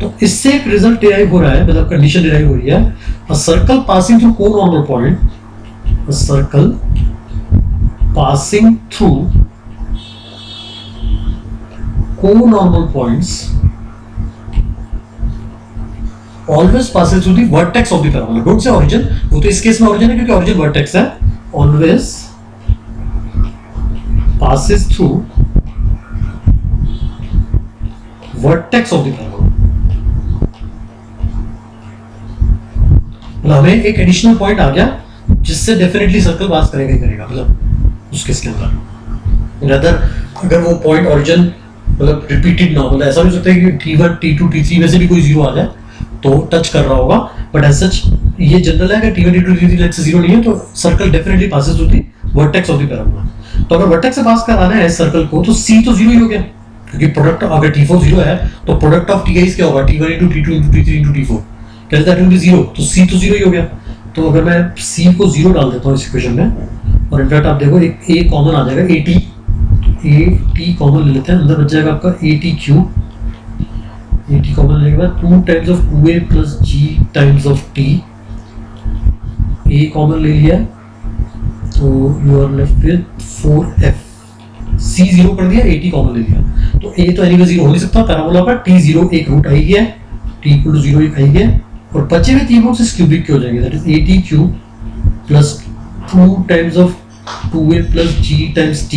तो इससे एक रिजल्ट डिराइव हो रहा है, मतलब कंडीशन डिराइव हो रही है, a circle passing through conormal point, a circle passing through co-normal points always passes through the vertex of the parabola. Don't say origin, वो तो इस केस में origin है क्योंकि origin vertex है. Always passes through vertex of the parabola. मतलब हमें एक एडिशनल पॉइंट आ गया जिससे डेफिनेटली सर्कल पास करेगा ही करेगा, मतलब उस केस के अंदर. अदर अगर वो पॉइंट ऑरिजिन मतलब रिपीटेड ना हो, मतलब ऐसा नहीं हो सकता है कि T1, T2, T3 में से भी कोई जीरो आ जाए तो टच कर रहा होगा, बट एज सच ये जनरल है कि T1, T2, T3 लेट से जीरो नहीं है तो circle definitely passes through the vertex of the parabola. तो अगर वर्टेक्स से पास कराना है इस सर्कल को तो C तो जीरो ही हो गया, क्योंकि प्रोडक्ट अगर T4 जीरो है तो प्रोडक्ट ऑफ Ti क्या होगा, T1 into T2 into T3 into T4, कैसे दैट विल बी जीरो, तो C तो जीरो ही हो गया. तो अगर मैं C को जीरो डाल देता हूँ इस इक्वेशन में, और इनफैक्ट आप देखो एक A कॉमन आ जाएगा, AT कॉमन ले लेते हैं, अंदर बच जाएगा आपका AT क्यूब. AT कॉमन लेने के बाद 2 times of 2A plus G times of T, A common ले लिया तो you are left with 4F. C zero कर दिया, AT कॉमन ले लिया, तो A तो एनीवे जीरो हो नहीं सकता, पैराबोला का T जीरो एक रूट आई है, T इक्वल टू जीरो एक आई है, और बचे हुए तीन रूट्स इस क्यूबिक के हो जाएंगे, that is AT cube plus 2 times of 2A plus G times T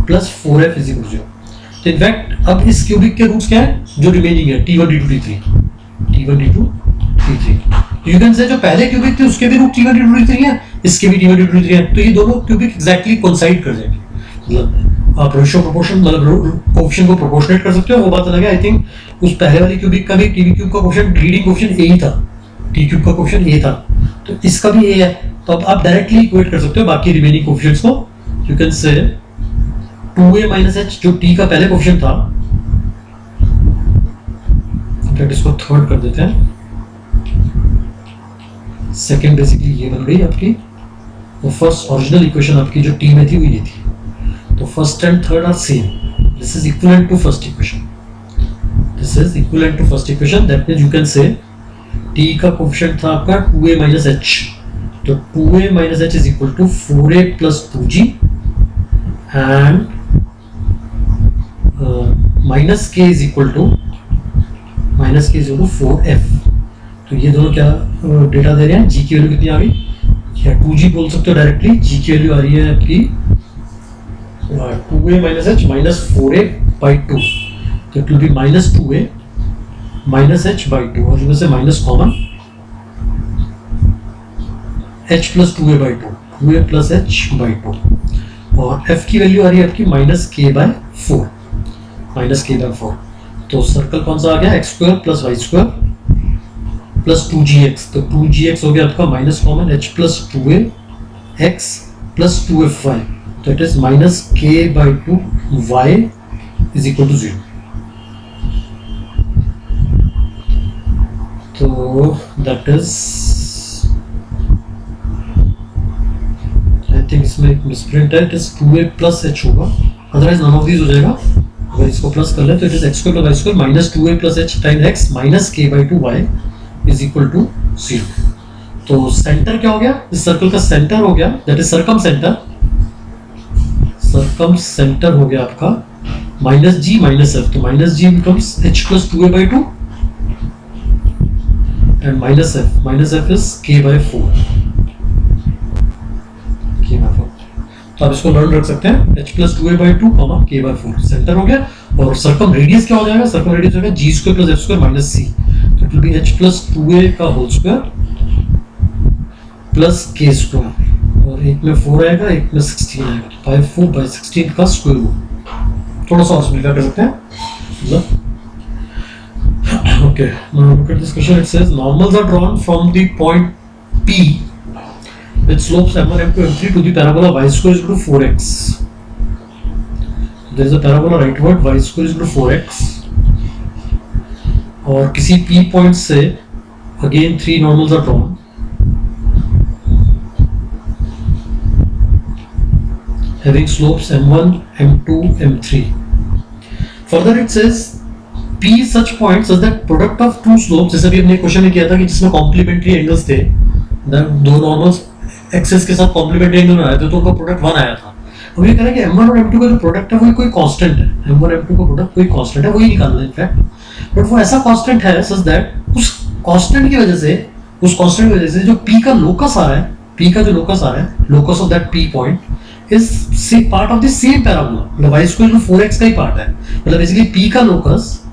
plus 4F is equal to 0. तो इनफैक्ट अब इस क्यूबिक के रूट्स क्या है जो रिमेनिंग है, T1, D2, D2, T3. You can से जो पहले क्यूबिक थे उसके भी रूट T1, D2, D3 है, इसके भी T1, D2, D3 है, तो ये दोनों क्यूबिक एग्जैक्टली कोइंसाइड कर जाएंगे. मतलब आप रेशियो प्रोपोर्शन मतलब कोएफिशिएंट को प्रोपोर्शनेट कर सकते हो, वो बात अलग है. आई थिंक उस पहले वाली क्यूबिक का भी टी क्यूब का कोएफिशिएंट लीडिंग कोएफिशिएंट ए ही था, टी क्यूब का कोएफिशिएंट ए था, तो इसका भी ए है, तो अब आप डायरेक्टली इक्वेट कर सकते हो बाकी रिमेनिंग कोएफिशिएंट्स को. यू कैन से 2a minus h जो t का पहले कोएफिशिएंट था, इनफैक्ट इसको थर्ड कर देते हैं, सेकंड बेसिकली ये बन गई आपकी, तो फर्स्ट ओरिजिनल इक्वेशन आपकी जो t में थी वो ये थी, तो first and third are same. This is equivalent to first equation, this is equivalent to first equation. That means you can say t का कोएफिशिएंट था आपका 2a minus h, तो 2a minus h is equal to 4a plus 2g and minus k is equal to 4f. तो ये दोनों क्या data दे रहे हैं, g की वैल्यू कितनी आ गई, या 2g बोल सकते हो डायरेक्टली, g की वैल्यू आ रही है आपकी 2a minus h minus 4a by 2, तो it will B minus 2a minus h by 2, और इसमें से minus common h plus 2a by 2, 2a plus h by 2, और f की वैल्यू आ रही है आपकी minus k by 4, minus k by 4. तो सर्कल कौन सा आ गया, x square plus Y square plus 2gx, तो 2gx हो गया आपका minus common h plus 2a x plus 2fy, तो it is minus k by 2 y is equal to 0. तो दैट इज, आई थिंक इसमें एक मिसप्रिंट है, it is 2a plus h होगा, अदरवाइज नन ऑफ दीज हो जाएगा. अगर इसको प्लस कर ले तो it is x square plus y square minus 2a plus h time x minus k by 2 y is equal to 0. तो सेंटर क्या हो गया, इस सर्कल का सेंटर हो गया, दैट इज सरकम सेंटर हो गया आपका माइनस g माइनस f, तो minus g becomes h plus 2a by 2 and minus f is k by 4, तो आप इसको लर्न रख सकते हैं, h plus 2a by 2 k by 4 centre हो गया. और सर्कम रेडियस क्या हो जाएगा, सर्कम रेडियस हो गया g square plus f square minus c, तो it will be h plus 2a का whole square plus k square, और एक में 4 आएगा एक में 16 आएगा, तो 5 4 by 16 का स्क्वायर रूट. थोड़ा सा और सिंपलीफाई कर सकते हैं, मतलब okay, now look at this question. It says normals are drawn from the point P with slopes m1, m2, m3 to the parabola y square is equal to 4x. There is a parabola rightward, y square is equal to 4x. और किसी P point से again 3 normals are drawn. Having slopes m1, m2, m3. Further it says P such point such that product of two slopes, जैसे भी हमने question में किया था कि जिसमें कॉम्प्लीमेंट्री एंगल्स थे, दो नॉर्मल्स एक्सेस के साथ कॉम्प्लीमेंट्री एंगल आए थे तो उनका प्रोडक्ट 1 आया था। अब ये कह रहा है कि m1 और m2 का जो प्रोडक्ट है वो कोई कांस्टेंट है, m1 m2 का प्रोडक्ट कोई कांस्टेंट है, वही निकालना है इनफैक्ट। बट वो ऐसा कांस्टेंट है सच दैट उस कांस्टेंट की वजह से जो P का लोकस आ रहा है, P का जो लोकस आ रहा है, locus of that P point is part of the same parabola, मतलब y स्क्वायर जो 4x का ही पार्ट है। मतलब बेसिकली P का locus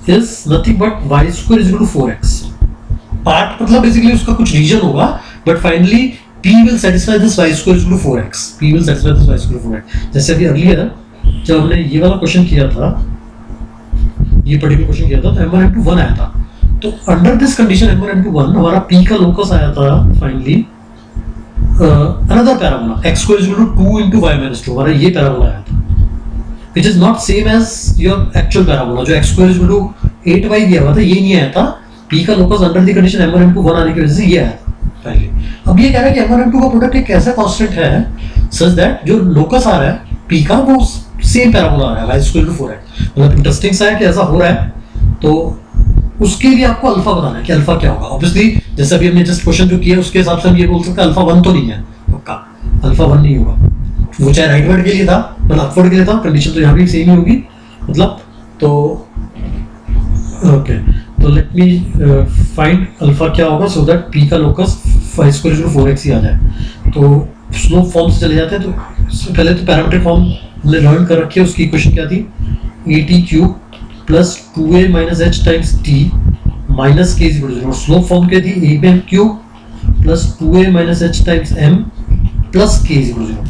is nothing but y square is equal to 4x। Part मतलब बेसिकली उसका कुछ रीजन होगा, but finally P will satisfy this y square is equal to 4x. P will satisfy this y square is equal to 4x. जैसे अभी earlier जब हमने ये वाला क्वेश्चन किया था, ये पर्टिकुलर क्वेश्चन किया था, तो m1 m2 1 आया था। तो under this condition m1 m2 1 हमारा P का लोकस आया था finally another parabola x square is equal to 2 into y minus 2, हमारा ये पैराबोला आया था, which is not same as your actual parabola। जो x square is equal to 8y दिया हुआ था ये नहीं आया था, P का locus under the condition m1 m2 1 आने की वजह से ये आया था फाइनली। अब ये कह रहा है कि m1 m2 का प्रोडक्ट एक ऐसा कांस्टेंट है सच दैट जो लोकस आ रहा है P का वो सेम पैराबोला आ रहा है y स्क्वायर टू 4x। मतलब इंटरेस्टिंग सा है कि ऐसा हो रहा है, तो उसके लिए आपको अल्फा बताना है कि अल्फा क्या होगा। ऑब्वियसली जैसे अभी हमने जस्ट क्वेश्चन जो किया उसके हिसाब से हम ये बोल सकते हैं अल्फा 1 तो नहीं है, पक्का अल्फा 1 नहीं होगा। वो चाहे राइटवर्ड के लिए था मतलब अपवर्ड के लिए था, कंडीशन तो यहाँ भी सेम ही होगी मतलब। तो ओके, तो लेट मी फाइंड अल्फा क्या होगा सो दैट P का लोकस y square equal to 4x ही आ जाए। तो स्लोप फॉर्म से चले जाते हैं। तो पहले तो पैरामीट्रिक फॉर्म हमने लर्न कर रखी है, उसकी इक्वेशन क्या थी, at cube plus 2a minus h times t minus k is equal to 0। Slope form क्या थी, a cube plus 2a minus h times m plus k is equal to 0।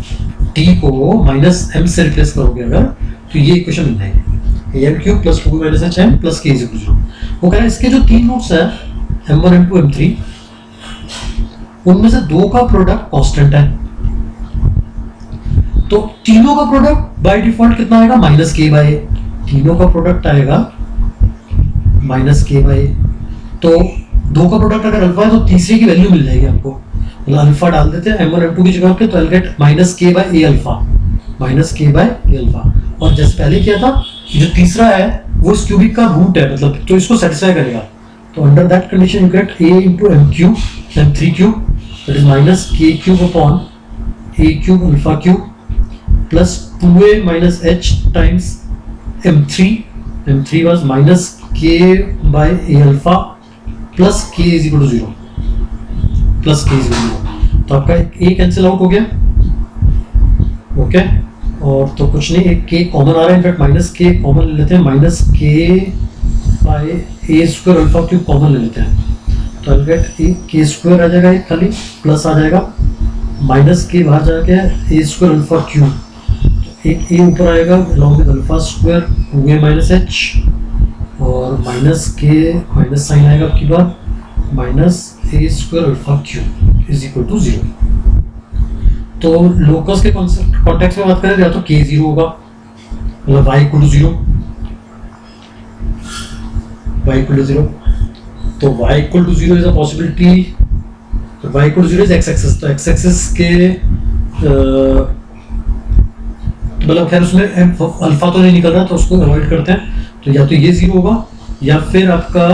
t को minus m से replace करोगे अगर तो ये equation मिल जाएगी, am cube plus 2a minus h m plus k is equal to 0। वो कह रहा है इसके जो तीन रूट्स हैं m1 m2 m3 उनमें से दो का प्रोडक्ट कांस्टेंट है, तो तीनों का प्रोडक्ट बाय डिफॉल्ट कितना आएगा, माइनस के बाय, तीनों का प्रोडक्ट आएगा माइनस के बाय। तो दो का प्रोडक्ट अगर अल्फा है तो तीसरे की वैल्यू मिल जाएगी आपको, मतलब अल्फा डाल देते हैं m1 m2 की जगह पे, तो आई गेट माइनस के बाय ए अल्फा, माइनस के बाय ए अल्फा। और जैसे पहले किया था जो तीसरा है वो इस क्यूबिक का रूट है, मतलब तो इसको सेटिस्फाई करेगा। तो under that condition you get a into m cube m3 cube that is minus k cube upon a cube alpha cube plus 2a minus h times m3 was minus k by a alpha plus k is equal to 0, plus k is equal to 0। तो आपका a cancel out हो गया, okay. और तो कुछ नहीं, एक k common आ रहा है, इनफैक्ट माइनस k कॉमन ले लेते हैं, minus k by a square alpha cube common ले लेते हैं। तो आई गेट k स्क्वायर आ जाएगा, एक खाली प्लस आ जाएगा, माइनस k बाहर जाके a स्क्वायर अल्फा क्यूब, एक a ऊपर आएगा along with alpha square 2a minus h और माइनस k माइनस साइन आएगा आपकी बार minus a square alpha cube is equal to 0। तो लोकस के कॉन्टेक्स्ट में बात करें या तो k 0 होगा, मतलब y equal to 0, y equal to 0। तो y equal to 0 is a possibility, y equal to 0 is x axis. तो x एक्सिस के मतलब खैर उसमें अल्फा तो नहीं निकल रहा तो उसको अवॉइड करते हैं। तो या तो ये 0 होगा या फिर आपका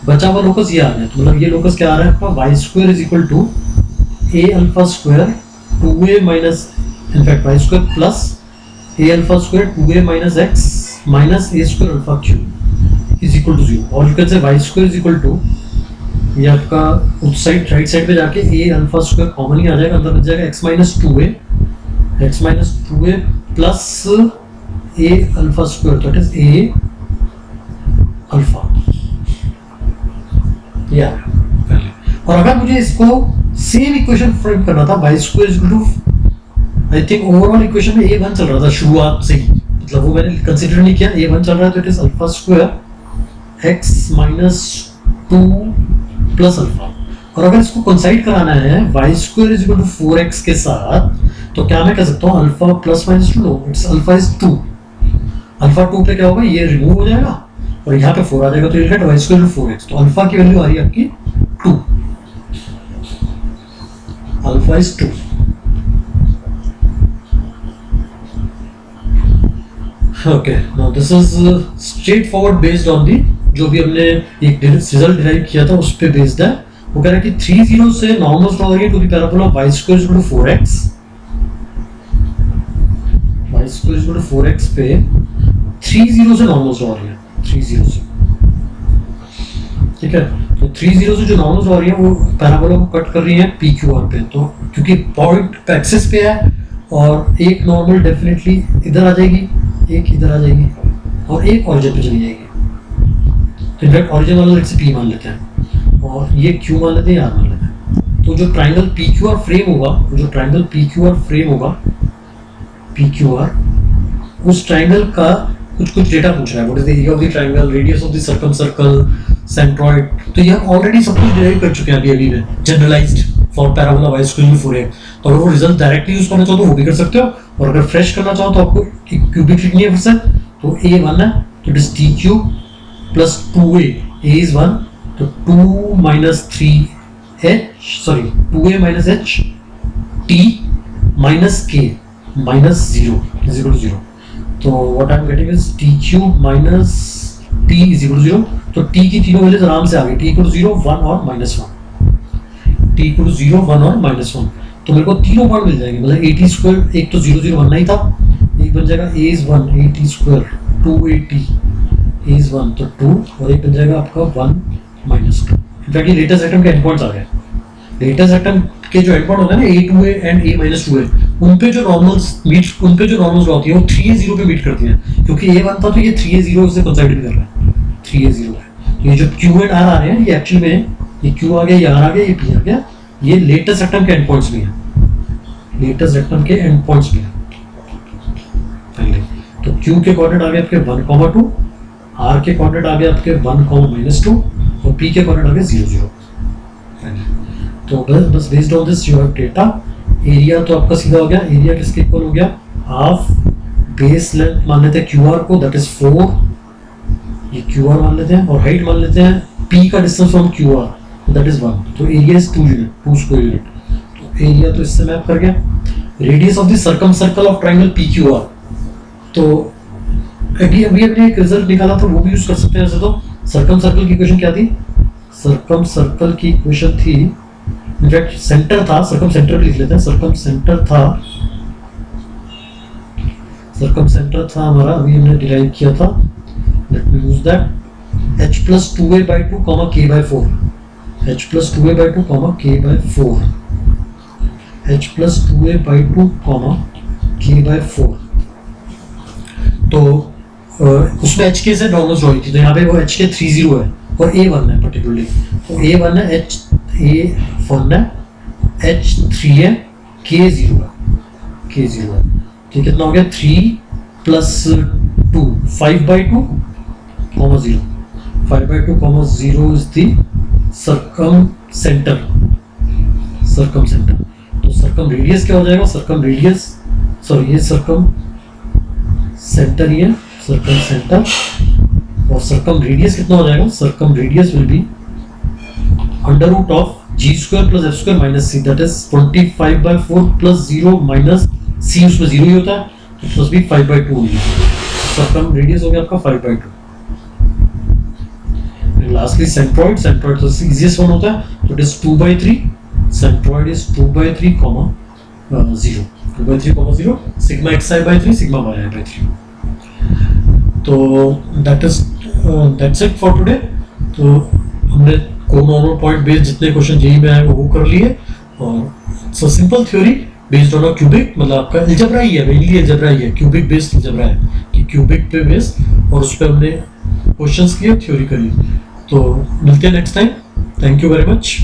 बचा हुआ लोकस ये आ रहा है। तो मतलब ये लोकस क्या आ रहा है आपका, y square is equal to a alpha square 2a minus in fact y square plus a alpha square 2a minus x minus a square alpha cube is equal to 0। और you can say y square is equal to, ये आपका उस side right side पे जाके a alpha square common ही आ जाएगा, अंदर बच जाएगा x minus 2a plus a alpha square, that is a alpha या। और अगर मुझे इसको सेम इक्वेशन फ्रेम करना था y square is equal to, I think overall equation में a1 चल रहा था शुरुआत से ही, मतलब वो मैंने कंसीडर नहीं किया, a1 चल रहा है तो it is alpha square x minus 2 plus alpha. और अगर इसको कंसाइड कराना है y square is equal to 4x के साथ, तो क्या मैं कह सकता हूँ अल्फा plus minus 2, no it's alpha is 2, alpha 2 पे क्या होगा, ये रिमूव हो जाएगा और यहाँ पे 4 आ जाएगा, तो ये gate y square to 4x। तो अल्फा की वैल्यू आ रही है आपकी 2, alpha is 2। Okay, now this is straight forward based on the जो भी हमने एक रिजल्ट डिराइव किया था उस पे बेस्ड है। वो कह रहा है कि 3 0 से नॉर्मल्स ड्रॉ करिए to the parabola y square equal to 4x, y square equal to 4x पे 3 0 से नॉर्मल्स ड्रॉ करिए, 3 0 से, ठीक है। तो 3 0 से जो नॉर्मल्स ड्रॉ रही है वो पैराबोला को कट कर रही है PQR पे, तो क्योंकि पॉइंट एक्सिस पे है और एक नॉर्मल डेफिनेटली इधर आ जाएगी, एक इधर आ जाएगी और एक ऑरिजिन पे चली जाएगी। तो इनफैक्ट ऑरिजिन वाला लेट से P मान लेते हैं और ये Q मान लेते हैं, R मान लेते हैं। तो जो ट्राइंगल PQR फ्रेम होगा, जो ट्राइंगल PQR फ्रेम होगा, PQR, उस ट्राइंगल का कुछ डेटा पूछ रहा है। What is the area of the triangle, radius of the circum circle, centroid. तो ये ऑलरेडी सब कुछ डिराइव कर चुके हैं अभी में, generalised for parabola y square equal to 4x। तो अगर वो रिजल्ट डायरेक्टली यूज करना चाहो तो वो भी कर सकते हो, और अगर फ्रेश करना चाहो तो आपको एक क्यूबिक लिखनी है फिर से। तो a1 है तो it is tq plus 2a, a is 1 तो 2 minus 3h, sorry 2a minus h t minus k minus 0 is equal to 0। तो what I am getting is t cube minus t is equal to 0। तो t की तीनों values आराम से आ गई, t equal to 0, 1 और -1, t equal to 0, 1 और -1। तो मेरे को तीनों पॉइंट मिल जाएंगे, मतलब at स्क्वायर, एक तो 0 0 1 नहीं था, एक बन जाएगा a is 1, at square 2at, a is 1 तो 2, और एक बन जाएगा आपका 1 -2। इनफैक्ट ये लेटेस्ट एटम के एंड पॉइंट्स आ गए। लेटेस्ट एटम के जो एंड पॉइंट होता है ना a2a एंड a-2a, उन पे जो नॉर्मल्स होती है वो 3a0 पे मीट करती है, क्योंकि a1 था तो ये 3a0 से कोइंसाइड भी कर रहा है, 3a0 है। ये जो q एंड r आ रहे हैं ये एक्चुअली में ये q आ गया, ये r आ गया, ये p आ गया, ये लेटेस्ट एटम के एंड पॉइंट्स भी हैं, लेटेस्ट एटम के एंड पॉइंट्स भी हैं पहले। तो q के कोऑर्डिनेट आ गए आपके 1, 2, r के कोऑर्डिनेट आ गए आपके 1, -2 और p के कोऑर्डिनेट आ गए 0, 0। तो बस based on this you have data. Area तो आपका सीधा हो गया, एरिया किसके इक्वल हो गया, हाफ बेस लेंथ मान लेते हैं QR को, दैट इज 4, ये QR मान लेते हैं, और हाइट मान लेते हैं P का distance from QR, that is 1। तो area is 2 unit, 2 square unit. तो एरिया तो इससे मैप कर गया। Radius of the circum circle of triangle PQR, तो अभी अपने एक रिजल्ट निकाला था वो भी यूज कर सकते हैं। ऐसे तो सर्कम सर्कल की इक्वेशन क्या थी, सर्कम सर्कल की इक्वेशन थी, इनफैक्ट सेंटर था, सर्कम सेंटर भी लिख लेते हैं, सर्कम सेंटर था हमारा, अभी हमने डिराइव किया था, let me use that, h plus 2a/2, k/4, h plus 2a/2, k/4, h plus 2a/2, k/4। तो उसमें एच के से नॉर्मल्स ड्रॉ थी, तो यहाँ पे वो एच के 3 0 है और a1 है पर्टिकुलरली, तो a1 है, a1 है, h3 है, k0 है, k0 है। तो कितना हो गया, 3 + 2, 5/2, 0, 5/2, 0 इज द सर्कम सेंटर। तो सर्कम रेडियस क्या हो जाएगा, सर्कम रेडियस, सॉरी ये सर्कम सेंटर ही है, सर्कम सेंटर, और सर्कम रेडियस कितना हो जाएगा, circum radius will be √of g² + f² - c, that is 25/4 + 0 - c, उसमें 0 ही होता है तो प्लस भी 5/2 होगी। सर्कम रेडियस हो गया आपका 5/2। लास्टली सेंट्रॉइड तो इजीएस्ट वन होता है, तो it is 2/3, centroid is 2/3, 0, 2/3, 0, sigma xi/3, sigma yi/3। तो दैट्स इट फॉर टुडे। तो हमने कोनॉर्मल पॉइंट बेस्ड जितने क्वेश्चन जेईई में आए वो कर लिए, और so simple theory based on a cubic, मतलब आपका अलजेब्रा ही है, मेनली अलजेब्रा ही है, क्यूबिक बेस्ड अलजेब्रा है कि क्यूबिक पे बेस्ड, और उस पर हमने क्वेश्चंस किए, थ्योरी करी। तो मिलते हैं next time, thank you very much.